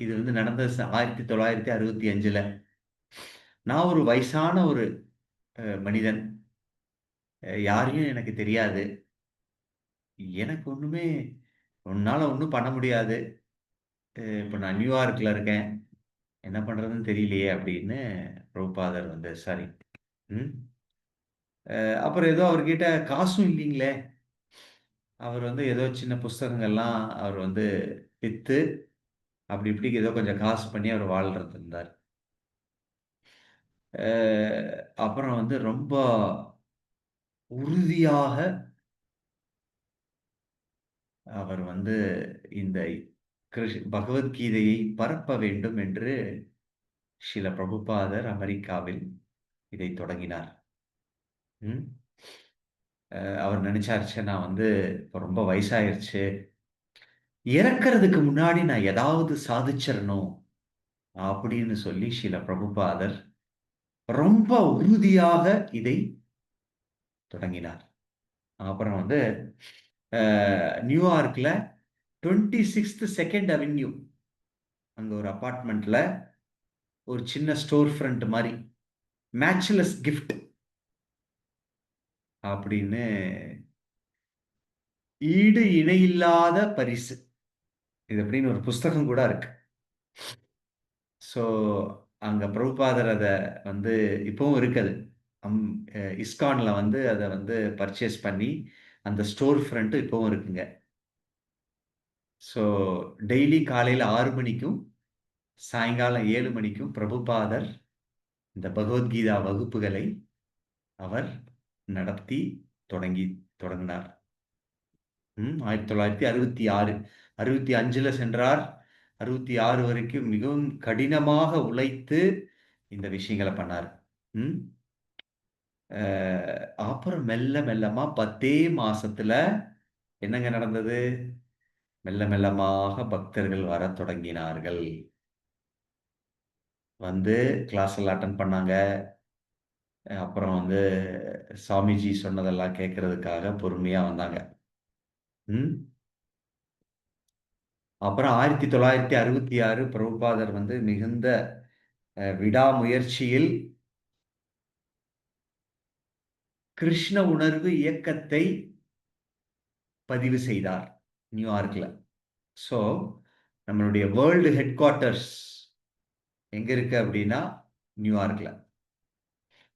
இது வந்து நடந்தது 1965ல. நான் ஒரு வயசான ஒரு மனிதன். யாரையும் எனக்கு தெரியாது. எனக்கு ஒண்ணுமே உன்னால ஒண்ணும் பண்ண முடியாது. இப்ப நான் நியூயார்க்ல இருக்கேன். என்ன பண்றதுன்னு தெரியலையே அப்படின்னு பிரபுபாதர் வந்து சாரி. ம். அப்புறம் ஏதோ அவர்கிட்ட காசும் இல்லைங்களே. அவர் வந்து ஏதோ சின்ன புஸ்தகங்கள்லாம் அவர் வந்து வித்து அப்படி இப்படி ஏதோ கொஞ்சம் காசு பண்ணி அவர் வாழ்றது இருந்தார். அப்புறம் வந்து ரொம்ப உறுதியாக அவர் வந்து இந்த பகவத்கீதையை பரப்ப வேண்டும் என்று ஸ்ரீல பிரபுபாதர் அமெரிக்காவில் இதை தொடங்கினார். ம். அவர் நினைச்சாரு, "ச்சே, நான் வந்து இப்ப ரொம்ப வயசாயிருச்சு. இறக்கறதுக்கு முன்னாடி நான் ஏதாவது சாதிச்சிரணும்." அப்படின்னு சொல்லி ஸ்ரீல பிரபுபாதர் ரொம்ப உறுதியாக இதை தொடங்கினார். அப்புறம் வந்து நியூயார்க்ல 26th செகண்ட் அவென்யூ அங்க ஒரு அபார்ட்மெண்ட்ல ஒரு சின்ன ஸ்டோர் ஃப்ரண்ட் மாதிரி மேட்ச்லெஸ் கிஃப்ட் அப்படின்னு ஈடு இணையில்லாத பரிசு இது அப்படின்னு ஒரு புஸ்தகம் கூட இருக்கு. ஸோ அங்க பிரபுபாதர் அதை வந்து இப்பவும் இருக்குது. அம் இஸ்கான்ல வந்து அதை வந்து பர்ச்சேஸ் பண்ணி அந்த ஸ்டோர் ஃப்ரண்ட் இப்பவும் இருக்குங்க. ஸோ டெய்லி காலையில் 6 மணிக்கும் சாயங்காலம் 7 மணிக்கும் பிரபுபாதர் இந்த பகவத்கீதா வகுப்புகளை அவர் நடத்தி தொடங்கி தொடங்கினார். 1966 65ல சென்றார். 66 வரைக்கும் மிகவும் கடினமாக உழைத்து இந்த விஷயங்களை பண்ணார். ம். அப்புறம் மெல்ல மெல்லமா 10 மாசத்துல என்னங்க நடந்தது? மெல்ல மெல்லமாக பக்தர்கள் வரத் தொடங்கினார்கள். வந்து கிளாஸ் எல்லாம் அட்டெண்ட் பண்ணாங்க. அப்புறம் வந்து சாமிஜி சொன்னதெல்லாம் கேட்கறதுக்காக பொறுமையா வந்தாங்க. ம். அப்புறம் 1966 பிரபுபாதர் வந்து மிகுந்த விடாமுயற்சியில் கிருஷ்ண உணர்வு இயக்கத்தை பதிவு செய்தார் நியூயார்க்ல. ஸோ நம்மளுடைய வேர்ல்டு ஹெட் குவார்ட்டர்ஸ் எங்க இருக்கு அப்படின்னா நியூயார்க்ல.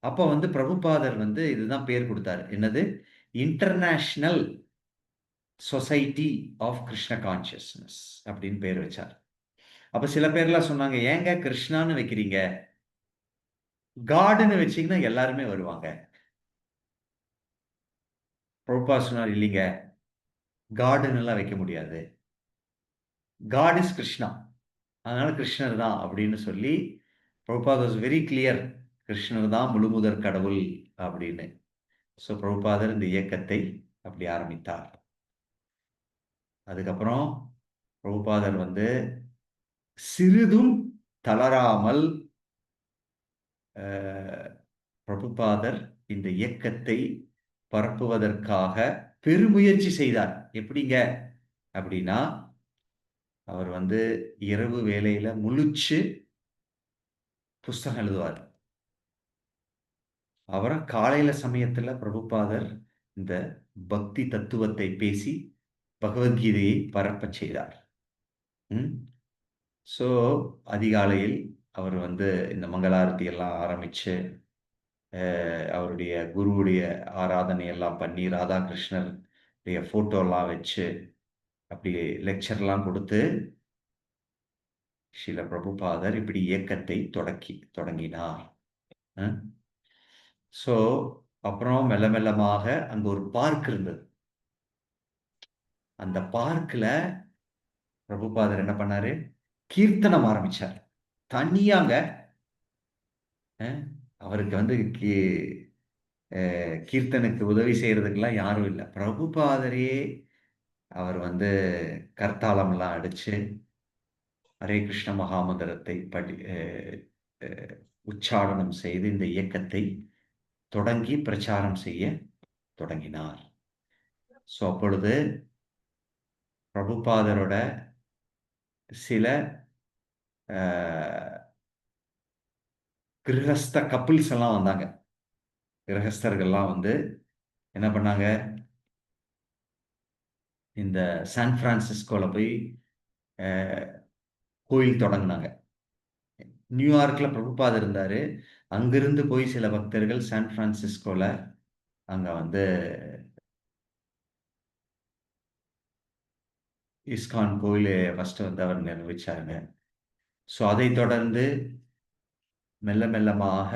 அப்போ வந்து பிரபுபாதர் வந்து இதுதான் பேர் கொடுத்தாரு. என்னது? International society of Krishna consciousness அப்படின்னு பேர் வச்சார். அப்ப சில பேர்லாம் சொன்னாங்க, ஏங்க கிருஷ்ணான்னு வைக்கிறீங்க? காடுன்னு வச்சீங்கன்னா எல்லாருமே வருவாங்க. பிரபுபா சொன்னார், இல்லைங்க, காடுன்னு எல்லாம் வைக்க முடியாது. God is Krishna. அதனால கிருஷ்ணர் தான் அப்படின்னு சொல்லி பிரபுபாத் வாஸ் வெரி கிளியர். கிருஷ்ணர் தான் முழுமுதற் கடவுள் அப்படின்னு. ஸோ பிரபுபாதர் இந்த இயக்கத்தை அப்படி ஆரம்பித்தார். அதுக்கப்புறம் பிரபுபாதர் வந்து சிறிதும் தளராமல் பிரபுபாதர் இந்த இயக்கத்தை பரப்புவதற்காக பெருமுயற்சி செய்தார். எப்படிங்க அப்படின்னா, அவர் வந்து இரவு வேளையில முழிச்சு புஸ்தகம் எழுதுவார். அப்புறம் காலையில சமயத்துல பிரபுபாதர் இந்த பக்தி தத்துவத்தை பேசி பகவத்கீதையை பரப்பச் செய்தார். ஸோ அதிகாலையில் அவர் வந்து இந்த மங்களாரத்தி எல்லாம் ஆரம்பிச்சு அவருடைய குருவுடைய ஆராதனை எல்லாம் பண்ணி ராதாகிருஷ்ணர் போட்டோ எல்லாம் வச்சு அப்படி லெக்சர்லாம் கொடுத்து ஸ்ரீல பிரபுபாதர் இப்படி இயக்கத்தை தொடங்கினார். ஸோ அப்புறம் மெல்ல மெல்லமாக அங்க ஒரு பார்க் இருந்தது. அந்த பார்க்ல பிரபுபாதர் என்ன பண்ணாரு? கீர்த்தனம் ஆரம்பிச்சார். தனியாங்க. அவருக்கு வந்து கீர்த்தனுக்கு உதவி செய்யறதுக்கெல்லாம் யாரும் இல்லை. பிரபுபாதரே அவர் வந்து கர்த்தாலம்லாம் அடிச்சு ஹரே கிருஷ்ண மகாமந்திரத்தை உச்சாரணம் செய்து இந்த இயக்கத்தை தொடங்கி பிரச்சாரம் செய்ய தொடங்கினார். ஸோ அப்பொழுது பிரபுபாதரோட சில கிரகஸ்த கப்பிள்ஸ் எல்லாம் வந்தாங்க. கிரகஸ்தர்கள்லாம் வந்து என்ன பண்ணாங்க, இந்த சான் பிரான்சிஸ்கோல போய் அஹ், கோயில் தொடங்கினாங்க. நியூயார்க்ல பிரபுபாத் இருந்தாரு. அங்கிருந்து போய் சில பக்தர்கள் சான் பிரான்சிஸ்கோல அங்க வந்து இஸ்கான் கோயில் ஃபர்ஸ்ட் வந்து அவர் நிர்வகிச்சாருங்க. ஸோ அதை தொடர்ந்து மெல்ல மெல்லமாக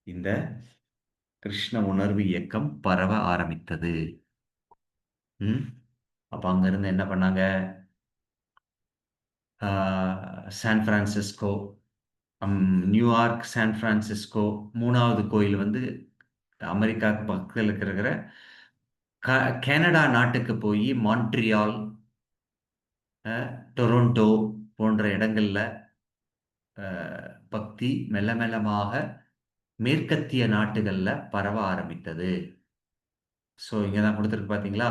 இந்த கிருஷ்ண உணர்வு இயக்கம் பரவ ஆரம்பித்தது. ம். அப்ப அங்கிருந்து என்ன பண்ணாங்க, San Francisco, New York, San Francisco. மூணாவது கோயில் வந்து அமெரிக்காவுக்கு பக்கத்தில் இருக்கிற கனடா நாட்டுக்கு போய் மான்ட்ரியால், டொரண்டோ போன்ற இடங்கள்ல பக்தி மெல்ல மெல்லமாக மேற்கத்திய நாட்டுகள்ல பரவ ஆரம்பித்தது. ஸோ இங்கே தான் கொடுத்துருக்கு பார்த்தீங்களா,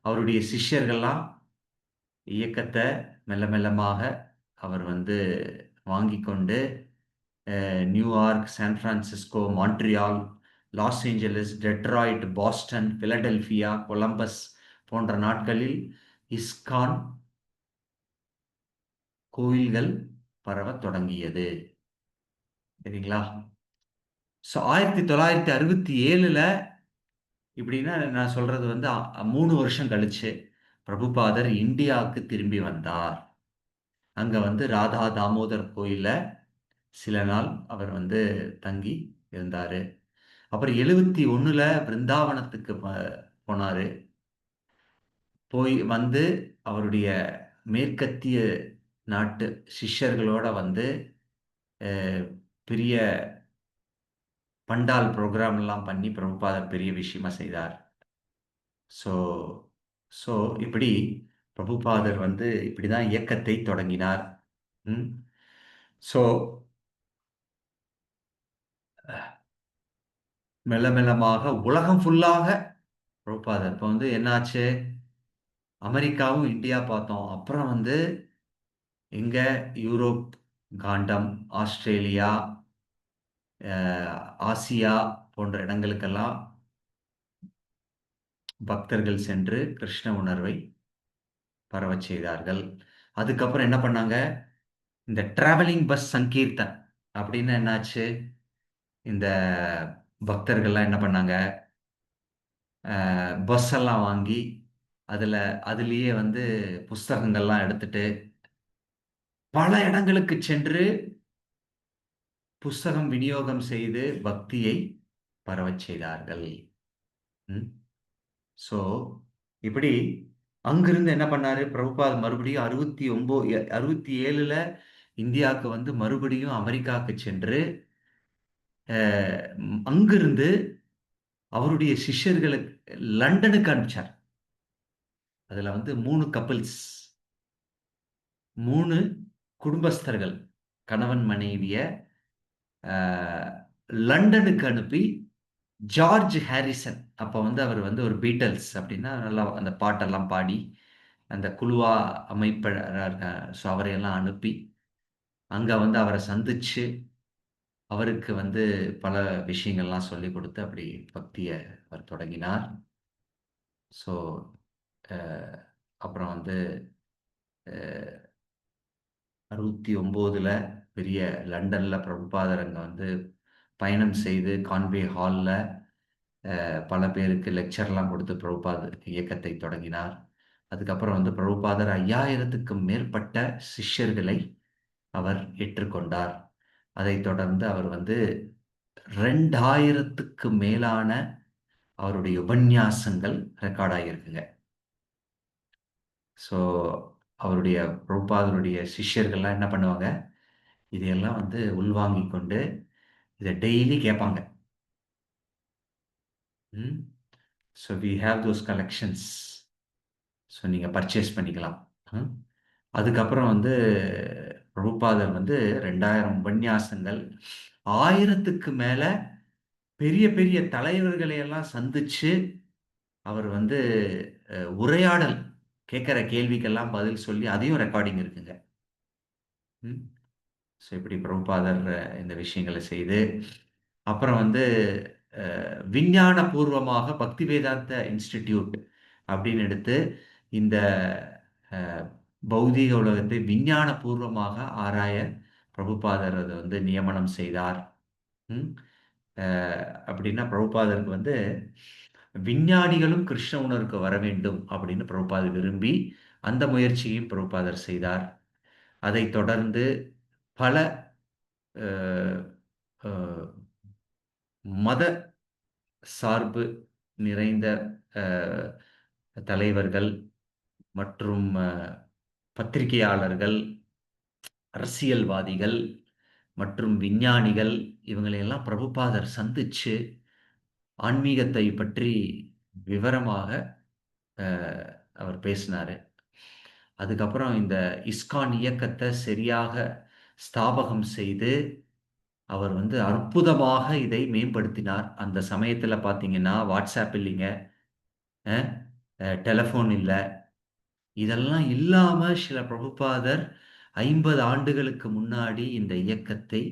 அவருடைய சிஷ்யர்கள்லாம் இயக்கத்தை மெல்ல மெல்லமாக அவர் வந்து வாங்கி கொண்டு New York, San Francisco, Montreal, Los Angeles, Detroit, Boston, Philadelphia, Columbus போன்ற நாட்களில் இஸ்கான் கோயில்கள் பரவத் தொடங்கியது. சரிங்களா? ஸோ 1967 இப்படின்னா நான் சொல்றது வந்து 3 வருஷம் கழிச்சு பிரபுபாதர் இந்தியாவுக்கு திரும்பி வந்தார். அங்க வந்து ராதா தாமோதர் கோயில்ல சில நாள் அவர் வந்து தங்கி இருந்தாரு. அப்புறம் 71 பிருந்தாவனத்துக்கு போனாரு. போய் வந்து அவருடைய மேற்கத்திய நாட்டு சிஷ்யர்களோட வந்து பெரிய பண்டால் ப்ரோக்ராம் எல்லாம் பண்ணி பிரபுபாதர் பெரிய விஷயமா செய்தார். ஸோ ஸோ இப்படி பிரபுபாதர் வந்து இப்படிதான் இயக்கத்தை தொடங்கினார். ம். ஸோ மெல்ல மெல்லமாக உலகம் ஃபுல்லாக பிரபுபாதர் இப்போ வந்து என்னாச்சு, அமெரிக்காவும் இந்தியா பார்த்தோம். அப்புறம் வந்து இங்க யூரோப் காண்டம், ஆஸ்திரேலியா, ஆசியா போன்ற இடங்களுக்கெல்லாம் பக்தர்கள் சென்று கிருஷ்ண உணர்வை பரவச் செய்தார்கள். அதுக்கப்புறம் என்ன பண்ணாங்க, இந்த டிராவலிங் பஸ் சங்கீர்த்தன் அப்படின்னு என்னாச்சு, இந்த பக்தர்கள்லாம் என்ன பண்ணாங்க, பஸ் எல்லாம் வாங்கி அதுல அதுலேயே வந்து புஸ்தகங்கள்லாம் எடுத்துட்டு பல இடங்களுக்கு சென்று புஸ்தகம் விநியோகம் செய்து பக்தியை பரவச் செய்தார்கள். ஸோ இப்படி அங்கிருந்து என்ன பண்ணாரு பிரபுபாத், மறுபடியும் 67 இந்தியாவுக்கு வந்து மறுபடியும் அமெரிக்காவுக்கு சென்று அங்கிருந்து அவருடைய சிஷ்யர்களுக்கு லண்டனுக்கு அனுப்பிச்சார். அதுல வந்து 3 கப்பிள்ஸ், 3 குடும்பஸ்தர்கள், கணவன் மனைவிய லண்டனுக்கு அனுப்பி ஜார்ஜ் ஹாரிசன், அப்போ வந்து அவர் வந்து ஒரு பீட்டல்ஸ் அப்படின்னா நல்லா அந்த பாட்டெல்லாம் பாடி அந்த குழுவா அமைப்ப, ஸோ அவரையெல்லாம் அனுப்பி அங்க வந்து அவரை சந்திச்சு அவருக்கு வந்து பல விஷயங்கள்லாம் சொல்லி கொடுத்து அப்படி பக்தியை அவர் தொடங்கினார். ஸோ அப்புறம் வந்து 69 பெரிய லண்டன்ல பிரபுபாதர் அங்க வந்து பயணம் செய்து கான்வே ஹாலில் பல பேருக்கு லெக்சர்லாம் கொடுத்து பிரபுபாதர் இயக்கத்தை தொடங்கினார். அதுக்கப்புறம் வந்து பிரபுபாதர் 5000க்கும் மேற்பட்ட சிஷ்யர்களை அவர் ஏற்றுக்கொண்டார். அதைத் தொடர்ந்து அவர் வந்து 2000க்கு மேலான அவருடைய உபன்யாசங்கள் ரெக்கார்ட் ஆகியிருக்குங்க. ஸோ அவருடைய பிரபுபாதருடைய சிஷ்யர்கள்லாம் என்ன பண்ணுவாங்க, இதையெல்லாம் வந்து உள்வாங்கிக் கொண்டு இதை டெய்லி கேட்பாங்க. So we have those collections. So நீங்கள் பர்ச்சேஸ் பண்ணிக்கலாம். ம். அதுக்கப்புறம் வந்து பிரபுபாதர் வந்து 2000 உபன்யாசங்கள், 1000க்கு மேல பெரிய பெரிய தலைவர்களை எல்லாம் சந்திச்சு அவர் வந்து உரையாடல், கேட்குற கேள்விக்கெல்லாம் பதில் சொல்லி அதையும் ரெக்கார்டிங் இருக்குங்க. ம். ஸோ இப்படி பிரபுபாதர் இந்த விஷயங்களை செய்து அப்புறம் வந்து விஞ்ஞான பூர்வமாக பக்தி வேதாந்த இன்ஸ்டிடியூட் அப்படின்னு எடுத்து இந்த அஹ், பௌதீக உலகத்தை விஞ்ஞான பூர்வமாக ஆராய பிரபுபாதர் அதை வந்து நியமனம் செய்தார். ம். அப்படின்னா பிரபுபாதருக்கு வந்து விஞ்ஞானிகளும் கிருஷ்ண உணர்வுக்கு வர வேண்டும் அப்படின்னு பிரபுபாதர் விரும்பி அந்த முயற்சியையும் பிரபுபாதர் செய்தார். அதைத் தொடர்ந்து பல அஹ், அஹ், மத சார்பு நிறைந்த அஹ், தலைவர்கள் மற்றும் பத்திரிகையாளர்கள், அரசியல்வாதிகள் மற்றும் விஞ்ஞானிகள் இவங்களையெல்லாம் பிரபுபாதர் சந்திச்சு ஆன்மீகத்தை பற்றி விவரமாக அஹ், அவர் பேசினாரு. அதுக்கப்புறம் இந்த இஸ்கான் இயக்கத்தை சரியாக ஸ்தாபகம் செய்து அவர் வந்து அற்புதமாக இதை மேம்படுத்தினார். அந்த சமயத்துல பார்த்தீங்கன்னா வாட்ஸ்அப் இல்லைங்க, டெலிஃபோன் இல்லை, இதெல்லாம் இல்லாம சில பிரபுபாதர் 50 ஆண்டுகளுக்கு முன்னாடி இந்த இயக்கத்தை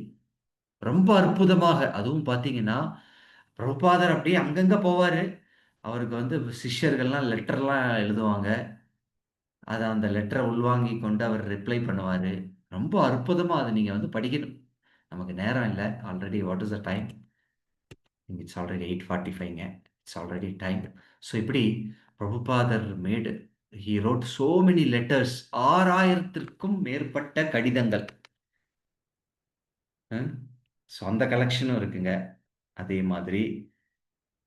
ரொம்ப அற்புதமாக, அதுவும் பார்த்தீங்கன்னா பிரபுபாதர் அப்படியே அங்கங்க போவாரு. அவருக்கு வந்து சிஷ்யர்கள்லாம் லெட்டர்லாம் எழுதுவாங்க. அதை அந்த லெட்டரை உள்வாங்கி கொண்டு அவர் ரிப்ளை பண்ணுவாரு. ரொம்ப அற்புதமா அதை நீங்க வந்து படிக்கணும். நமக்கு நேரம் இல்லை. Already what is the time? It's already 8:45ங்க. It's already time. ஸோ இப்படி பிரபுபாதர் made he wrote so many letters, 6000த்திற்கும் மேற்பட்ட கடிதங்கள். ஸோ அந்த கலெக்ஷனும் இருக்குங்க. அதே மாதிரி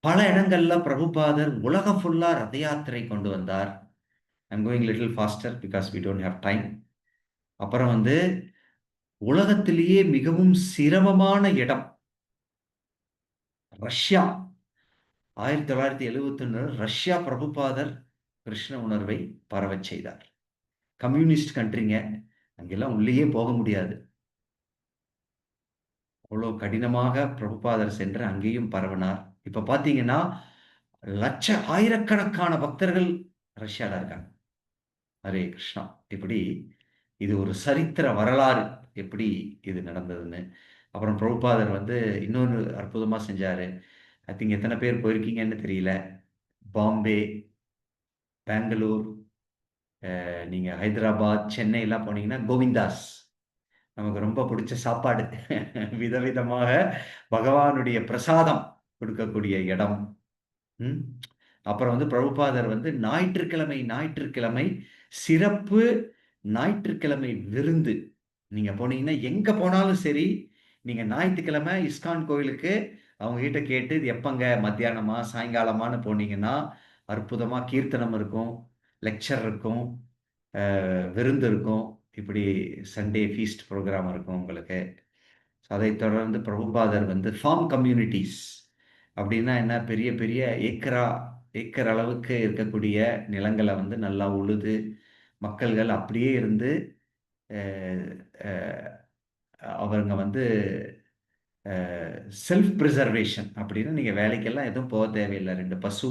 பல இடங்கள்ல பிரபுபாதர் உலகம் ஃபுல்லா ரத யாத்திரை கொண்டு வந்தார். I'm going little faster because we don't have time. அப்புறம் வந்து உலகத்திலேயே மிகவும் சிரமமான இடம் ரஷ்யா. 1971 ரஷ்யா பிரபுபாதர் கிருஷ்ண உணர்வை பரவச் செய்தார். கம்யூனிஸ்ட் கண்ட்ரிங்க, அங்கெல்லாம் உள்ளேயே போக முடியாது. அவ்வளோ கடினமாக பிரபுபாதர் சென்று அங்கேயும் பரவினார். இப்ப பாத்தீங்கன்னா ஆயிரக்கணக்கான பக்தர்கள் ரஷ்யால இருக்காங்க. ஹரே கிருஷ்ணா. இப்படி இது ஒரு சரித்திர வரலாறு, எப்படி இது நடந்ததுன்னு. அப்புறம் பிரபுபாதர் வந்து இன்னொரு அற்புதமா செஞ்சாரு. ஐ திங்க் எத்தனை பேர் போயிருக்கீங்கன்னு தெரியல. பாம்பே, பெங்களூர், நீங்க ஹைதராபாத், சென்னை எல்லாம் போனீங்கன்னா கோவிந்தாஸ் நமக்கு ரொம்ப பிடிச்ச சாப்பாடு விதவிதமாக பகவானுடைய பிரசாதம் கொடுக்கக்கூடிய இடம். ம். அப்புறம் வந்து பிரபுபாதர் வந்து ஞாயிற்றுக்கிழமை ஞாயிற்றுக்கிழமை சிறப்பு ஞாயிற்றுக்கிழமை விருந்து. நீங்க போனீங்கன்னா எங்க போனாலும் சரி, நீங்க ஞாயிற்றுக்கிழமை இஸ்கான் கோயிலுக்கு அவங்க கிட்ட கேட்டு இது எப்பங்க மத்தியானமா சாயங்காலமான்னு போனீங்கன்னா அற்புதமா கீர்த்தனம் இருக்கும், லெக்சர் இருக்கும், விருந்து இருக்கும். இப்படி சண்டே ஃபீஸ்ட் ப்ரோக்ராம் இருக்கும் உங்களுக்கு. அதைத் தொடர்ந்து பிரபுபாதர் வந்து ஃபார்ம் கம்யூனிட்டிஸ் அப்படின்னா என்ன, பெரிய பெரிய ஏக்கர் அளவுக்கு இருக்கக்கூடிய நிலங்களை வந்து நல்லா உழுது மக்கள்கள் அப்படியே இருந்து அஹ், அஹ், அவங்க வந்து செல்ஃப் ப்ரிசர்வேஷன் அப்படின்னு நீங்கள் வேலைக்கெல்லாம் எதுவும் போக தேவையில்லை. 2 பசு,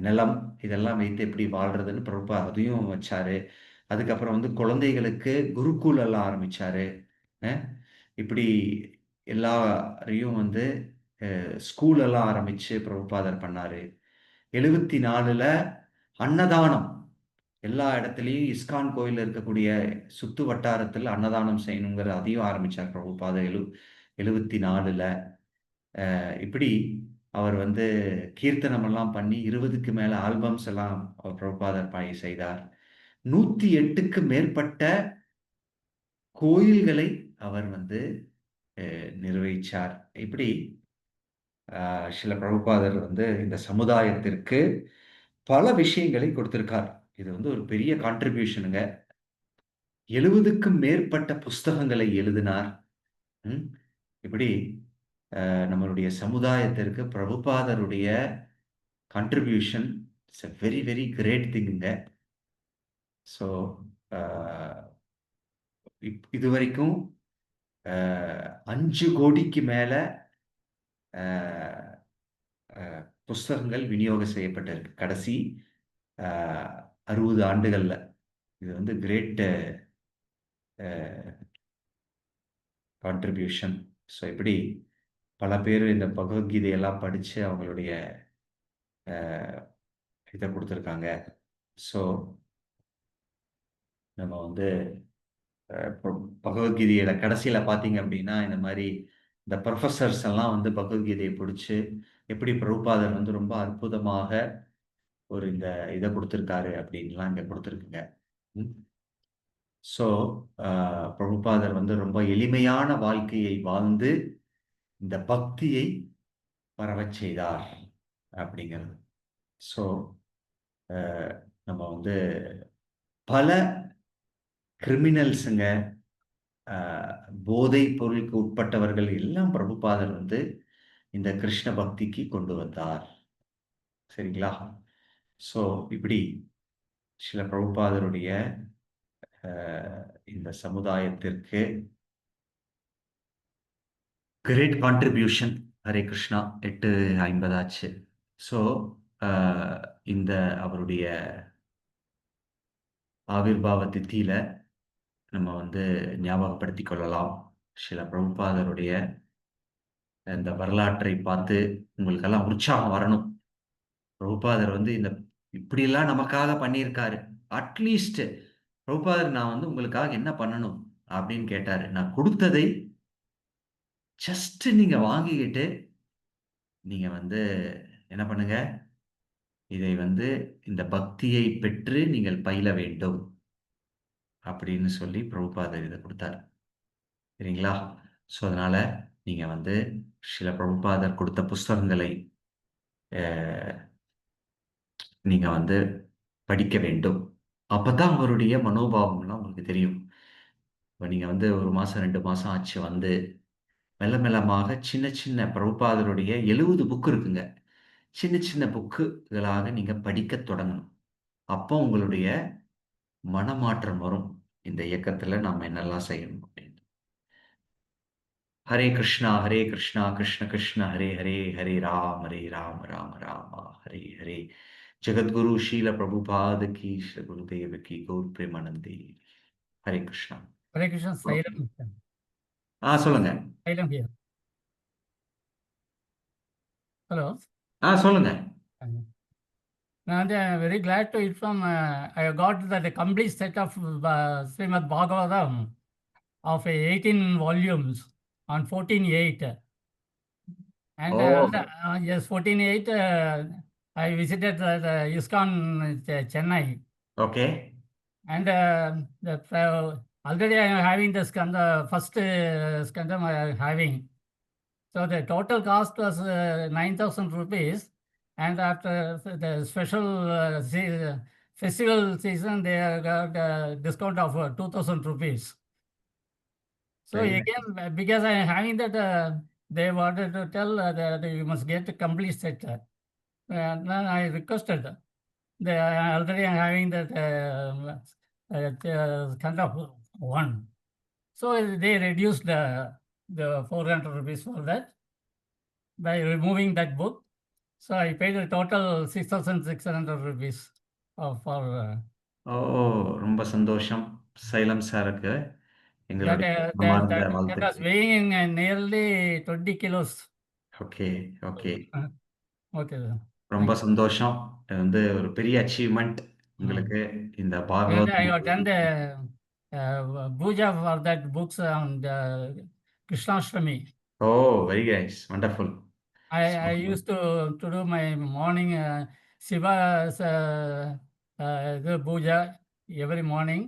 நிலம், இதெல்லாம் வைத்து எப்படி வாழ்றதுன்னு பிரபா அதையும் வச்சாரு. அதுக்கப்புறம் வந்து குழந்தைகளுக்கு குருகுல் எல்லாம் ஆரம்பிச்சாரு. அஹ், இப்படி எல்லாரையும் வந்து ஸ்கூல் எல்லாம் ஆரம்பிச்சு பிரபுபாதர் பண்ணாரு. 74ல அன்னதானம், எல்லா இடத்துலையும் இஸ்கான் கோயில் இருக்கக்கூடிய சுத்து வட்டாரத்தில் அன்னதானம் செய்யணுங்கிற அதையும் ஆரம்பிச்சார் பிரபுபாதர் 74ல. இப்படி அவர் வந்து கீர்த்தனம் எல்லாம் பண்ணி 20க்கு மேல ஆல்பம்ஸ் எல்லாம் அவர் பிரபுபாதர் செய்தார். 108க்கு மேற்பட்ட கோயில்களை அவர் வந்து நிர்வகிச்சார். இப்படி சில பிரபுபாதர் வந்து இந்த சமுதாயத்திற்கு பல விஷயங்களை கொடுத்திருக்கார். இது வந்து ஒரு பெரிய கான்ட்ரிபியூஷனுங்க. 70க்கும் மேற்பட்ட புஸ்தகங்களை எழுதினார். ம். இப்படி நம்மளுடைய சமுதாயத்திற்கு பிரபுபாதருடைய contribution it's a very very great திங்குங்க. ஸோ இதுவரைக்கும் 5 கோடிக்கு மேல அஹ், அஹ், புஸ்தகங்கள் விநியோகம் செய்யப்பட்டிருக்கு கடைசி 60 ஆண்டுகள்ல. இது வந்து கிரேட் கான்ட்ரிபியூஷன். ஸோ இப்படி பல பேர் இந்த பகவத்கீதையெல்லாம் படித்து அவங்களுடைய இதை கொடுத்துருக்காங்க. ஸோ நம்ம வந்து இப்போ பகவத்கீதையோட கடைசியில் பார்த்தீங்க அப்படின்னா இந்த மாதிரி இந்த ப்ரொஃபஸர்ஸ் எல்லாம் வந்து பகவத்கீதையை பிடிச்சி எப்படி பிரபுபாதர் வந்து ரொம்ப அற்புதமாக ஒரு இந்த இதை கொடுத்துருக்காரு அப்படின்லாம் இங்கே கொடுத்துருக்குங்க. ஸோ பிரபுபாதர் வந்து ரொம்ப எளிமையான வாழ்க்கையை வாழ்ந்து இந்த பக்தியை பரவச் செய்தார் அப்படிங்கிறது. ஸோ நம்ம வந்து பல கிரிமினல்ஸுங்க, போதை பொருளுக்கு உட்பட்டவர்கள் எல்லாம் பிரபுபாதர் வந்து இந்த கிருஷ்ண பக்திக்கு கொண்டு வந்தார். சரிங்களா? ஸோ இப்படி சில பிரபுபாதருடைய இந்த சமுதாயத்திற்கு கிரேட் கான்ட்ரிபியூஷன். ஹரே கிருஷ்ணா. 8:50 ஆச்சு. ஸோ இந்த அவருடைய ஆவிர்வாவ தித்தியில நம்ம வந்து ஞாபகப்படுத்திக் கொள்ளலாம். சில பிரபுபாதருடைய இந்த வரலாற்றை பார்த்து உங்களுக்கெல்லாம் உற்சாகம் வரணும். பிரபுபாதர் வந்து இந்த இப்படியெல்லாம் நமக்காக பண்ணியிருக்காரு. அட்லீஸ்ட் பிரபுபாதர் நான் வந்து உங்களுக்காக என்ன பண்ணணும் அப்படின்னு கேட்டாரு. நான் கொடுத்ததை ஜஸ்ட் நீங்க வாங்கிக்கிட்டு நீங்க வந்து என்ன பண்ணுங்க, இதை வந்து இந்த பக்தியை பெற்று நீங்கள் பயில வேண்டும் அப்படின்னு சொல்லி பிரபுபாதர் இதை கொடுத்தாரு. சரிங்களா? ஸோ அதனால நீங்க வந்து சில பிரபுபாதர் கொடுத்த புஸ்தகங்களை நீங்க வந்து படிக்க வேண்டும். அப்பதான் அவருடைய மனோபாவம்லாம் உங்களுக்கு தெரியும். இப்போ நீங்க வந்து 1 மாசம் 2 மாசம் ஆச்சு வந்து மெல்ல மெல்லமாக சின்ன சின்ன பிரபுபாதருடைய 70 புக் இருக்குங்க. சின்ன சின்ன புக்குகளாக நீங்க படிக்க தொடங்கணும். அப்போ உங்களுடைய மனமாற்றம் வரும். இந்த இயக்கத்துல நாம என்னெல்லாம் செய்யணும் அப்படின்னு. ஹரே கிருஷ்ணா ஹரே கிருஷ்ணா கிருஷ்ண கிருஷ்ண ஹரே ஹரே ஹரே ராம் ராம ராம ஹரே ஹரே. ஜெகத்குரு ஷீல பிரபுபாத கி, ஸ்ரீ குருதேவ கி, Kaur பிரேமானந்தே. Hare Krishna. Hare Krishna, Sairam. சொல்லுங்க. Sairam here. Hello. சொல்லுங்க. Now, I'm very glad to inform I got the complete set of Srimad Bhagavatam of 18 volumes on 14/8. And Oh, yes, 14/8, I visited the ISKCON Chennai. okay. And already I am having the skanda, first skandam I am having. So the total cost was 9,000 rupees. And after the special festival season, they got a discount of 2,000 rupees. So Very again, because I am having that, they wanted to tell that you must get a complete set. And then I requested. They are already having that kind of one. So they reduced the 400 rupees for that by removing that book. So I paid a total 6,600 rupees for ரொம்ப சந்தோஷம். Xylem சாருக்கு that. எங்களுடைய That மனமார்ந்த was வாழ்த்துக்கள். weighing nearly 20 kilos. Okay, okay. Okay, sir. ரொம்ப Thank you. சந்தோஷம். இது வந்து ஒரு பெரிய அச்சீவ்மெண்ட் உங்களுக்கு இந்த And I Bhagavatam. have done the puja for that books on the Krishnashtami. Very nice, wonderful. I used to do my morning Shiva's the puja every morning,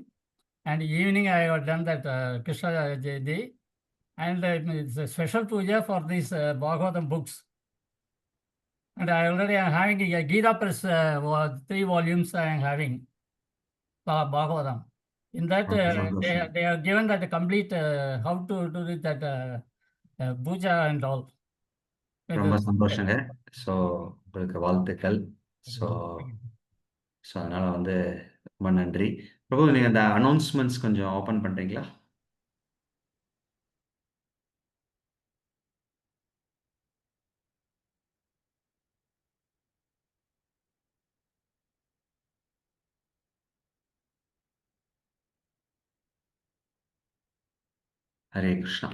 and evening I have done that Krishna Jayati, and it's a special puja for these Bhagavatam books. And I already am having a Gita Press 3 volumes I am having Bhagavatam. In that ரொம்ப சந்தோஷம். they have given that complete how to do that puja and all. ரொம்ப சந்தோஷங்க. So உங்களுக்கு வாழ்த்துக்கள். So so அதனால வந்து ரொம்ப நன்றி. பிரபு, நீங்க அந்த அனௌன்ஸ்மெண்ட்ஸ் கொஞ்சம் ஓப்பன் பண்றீங்களா? ஹரே கிருஷ்ணா.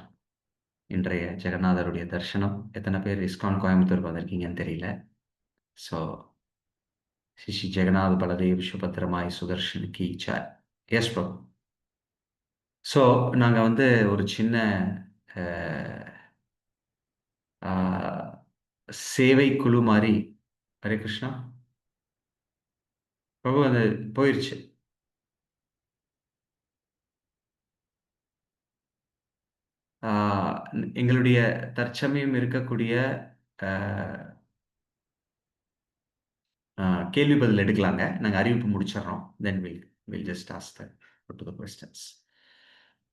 இன்றைய ஜெகநாதருடைய தரிசனம். எத்தனை பேர் இஸ்கான் கோயம்புத்தூருக்கு வந்திருக்கீங்கன்னு தெரியல. ஸோ ஸ்ரீ ஜெகநாத பலதேவ் சுபத்திரமாய் சுதர்ஷன் கி ஜெய். S bro. ஸோ நாங்கள் வந்து ஒரு சின்ன அஹ், அஹ், சேவை குழு மாதிரி. ஹரே கிருஷ்ணா. பிரபு அது போயிடுச்சு. எங்களுடைய தற்சமயம் இருக்கக்கூடிய அஹ், கேள்வி பதில் எடுக்கலாங்க. நாங்கள் அறிவிப்பு முடிச்சிடுறோம். Then will just ask to the questions.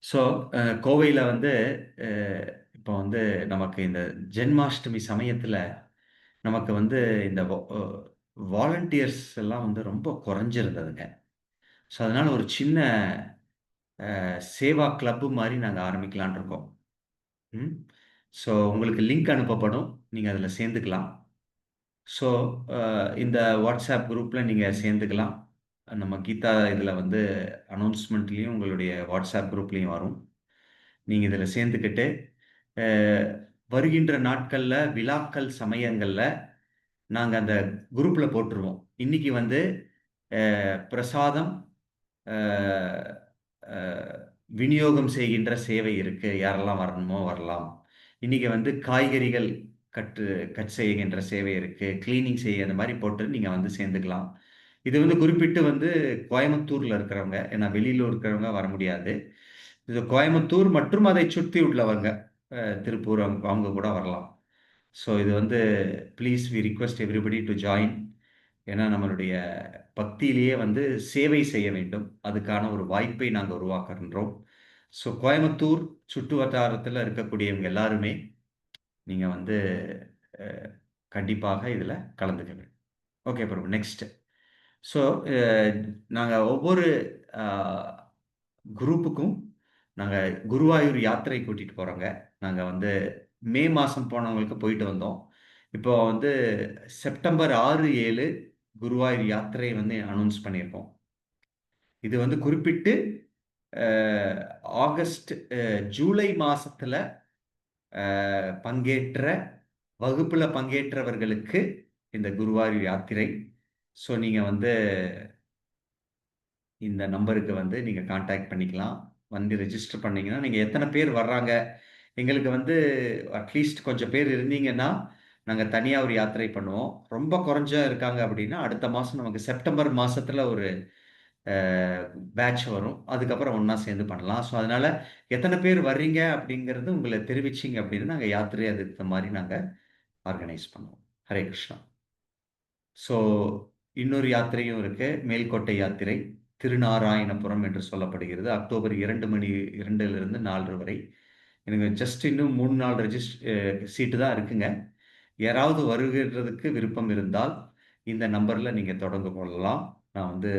So கோவையில் வந்து இப்போ வந்து நமக்கு இந்த ஜென்மாஷ்டமி சமயத்தில் நமக்கு வந்து இந்த வாலண்டியர்ஸ் எல்லாம் வந்து ரொம்ப குறைஞ்சிருந்ததுங்க. ஸோ அதனால் ஒரு சின்ன சேவா கிளப்பு மாதிரி நாங்கள் ஆரம்பிக்கலான் இருக்கோம். ம். ஸோ உங்களுக்கு லிங்க் அனுப்பப்படும். நீங்கள் அதில் சேர்ந்துக்கலாம். ஸோ இந்த வாட்ஸ்அப் குரூப்பில் நீங்கள் சேர்ந்துக்கலாம். நம்ம கீதா இதில் வந்து அனௌன்ஸ்மெண்ட்லேயும் உங்களுடைய வாட்ஸ்அப் குரூப்லேயும் வரும். நீங்கள் இதில் சேர்ந்துக்கிட்டு வருகின்ற நாட்களில் விழாக்கள் சமயங்களில் நாங்கள் அந்த குரூப்பில் போட்டுருவோம். இன்னைக்கு வந்து பிரசாதம் விநியோகம் செய்கின்ற சேவை இருக்கு, யாரெல்லாம் வரணுமோ வரலாம். இன்னைக்கு வந்து காய்கறிகள் கட் செய்கின்ற சேவை இருக்கு, கிளீனிங் செய்ய, அந்த மாதிரி போட்டு நீங்க வந்து சேர்ந்துக்கலாம். இது வந்து குறிப்பிட்டு வந்து கோயம்புத்தூர்ல இருக்கிறவங்க, ஏன்னா வெளியில இருக்கிறவங்க வர முடியாது. இது கோயம்புத்தூர் மற்றும் அதை சுற்றி உள்ளவங்க, திருப்பூர் அவங்க கூட வரலாம். ஸோ இது வந்து please we request everybody to join. ஏன்னா நம்மளுடைய பக்தியிலேயே வந்து சேவை செய்ய வேண்டும். அதுக்கான ஒரு வாய்ப்பை நாங்கள் உருவாக்குகின்றோம். ஸோ கோயம்புத்தூர் சுற்று வட்டாரத்தில் இருக்கக்கூடியவங்க எல்லாருமே நீங்கள் வந்து கண்டிப்பாக இதில் கலந்துக்க வேண்டும். ஓகே பிரபு. நெக்ஸ்ட். ஸோ நாங்கள் ஒவ்வொரு குரூப்புக்கும் நாங்கள் குருவாயூர் யாத்திரை கூட்டிகிட்டு போகிறோங்க. நாங்கள் வந்து மே மாதம் போனவங்களுக்கு போயிட்டு வந்தோம். இப்போ வந்து செப்டம்பர் 6, 7 குருவாயூர் யாத்திரை வந்து அனௌன்ஸ் பண்ணியிருக்கோம். இது வந்து குறிப்பிட்டு ஆகஸ்ட் ஜூலை மாசத்துல பங்கேற்ற வகுப்புல பங்கேற்றவர்களுக்கு இந்த குருவாயூர் யாத்திரை. ஸோ நீங்க வந்து இந்த நம்பருக்கு வந்து நீங்க கான்டாக்ட் பண்ணிக்கலாம். வந்து ரெஜிஸ்டர் பண்ணீங்கன்னா நீங்க எத்தனை பேர் வர்றாங்க, எங்களுக்கு வந்து அட்லீஸ்ட் கொஞ்சம் பேர் இருந்தீங்கன்னா நாங்கள் தனியாக ஒரு யாத்திரை பண்ணுவோம். ரொம்ப குறைஞ்சா இருக்காங்க அப்படின்னா அடுத்த மாதம் நமக்கு செப்டம்பர் மாசத்துல ஒரு பேட்ச் வரும். அதுக்கப்புறம் ஒன்றா சேர்ந்து பண்ணலாம். ஸோ அதனால் எத்தனை பேர் வர்றீங்க அப்படிங்கிறது உங்களை தெரிவிச்சிங்க அப்படின்னு நாங்கள் யாத்திரை அதுக்கு மாதிரி நாங்கள் ஆர்கனைஸ் பண்ணுவோம். ஹரே கிருஷ்ணா. ஸோ இன்னொரு யாத்திரையும் இருக்கு, மேல்கோட்டை யாத்திரை. திருநாராயணபுரம் என்று சொல்லப்படுகிறது. அக்டோபர் 2 4 வரை. எனக்கு ஜஸ்ட் இன்னும் 3-4 சீட்டு தான் இருக்குங்க. யாராவது வருகிறதுக்கு விருப்பம் இருந்தால் இந்த நம்பரில் நீங்கள் தொடர்பு கொள்ளலாம். நான் வந்து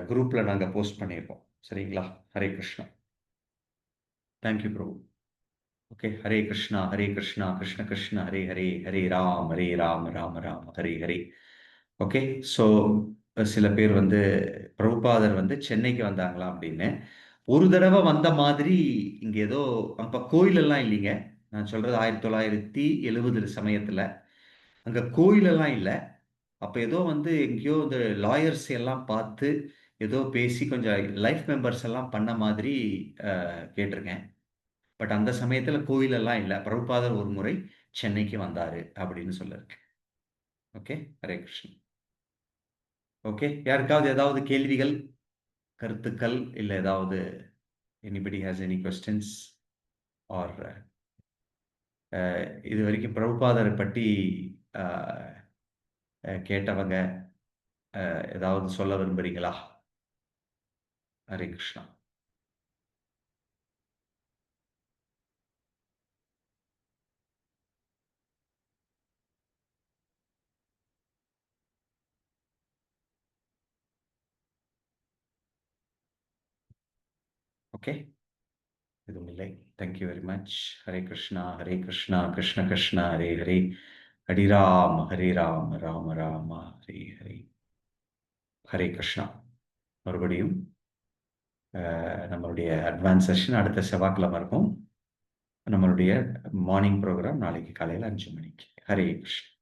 குரூப்பில் நாங்கள் போஸ்ட் பண்ணியிருக்கோம். சரிங்களா? Hare Krishna. Thank you Prabhu. Okay. Hare Krishna Hare Krishna Krishna Krishna Hare Hare, Hare Ram Rama Rama Hare Hare. Okay. So சில பேர் வந்து பிரபுபாதர் வந்து சென்னைக்கு வந்தாங்களா அப்படின்னு. ஒரு தடவை வந்த மாதிரி இங்கே ஏதோ அப்போ கோயிலெல்லாம் இல்லைங்க. நான் சொல்கிறது 1970 சமயத்தில் அங்கே கோயிலெல்லாம் இல்லை. அப்போ ஏதோ வந்து எங்கேயோ இந்த லாயர்ஸ் எல்லாம் பார்த்து ஏதோ பேசி கொஞ்சம் லைஃப் மெம்பர்ஸ் எல்லாம் பண்ண மாதிரி கேட்டிருக்கேன். பட் அந்த சமயத்தில் கோயிலெல்லாம் இல்லை. பிரபுபாதர் ஒரு முறை சென்னைக்கு வந்தார் அப்படின்னு சொல்லியிருக்கேன். ஓகே. ஹரே கிருஷ்ணன். ஓகே. யாருக்காவது ஏதாவது கேள்விகள், கருத்துக்கள், இல்லை ஏதாவது anybody has any questions or இது வரைக்கும் பிரபுபாதரை பற்றி கேட்டவங்க ஏதாவது சொல்ல விரும்புறீங்களா? ஹரே கிருஷ்ணா. ஓகே. எதுவும் இல்லை. Thank you very much. Hare Krishna Hare Krishna Krishna Krishna Hare Hare, Hare Ram Rama Rama Hare Hare. Hare Krishna. மறுபடியும் நம்மளுடைய அட்வான்ஸ் செஷன் அடுத்த செவ்வாய்க்கிழமை இருக்கும். நம்மளுடைய மார்னிங் ப்ரோக்ராம் நாளைக்கு காலையில 5 மணிக்கு. ஹரே கிருஷ்ணா.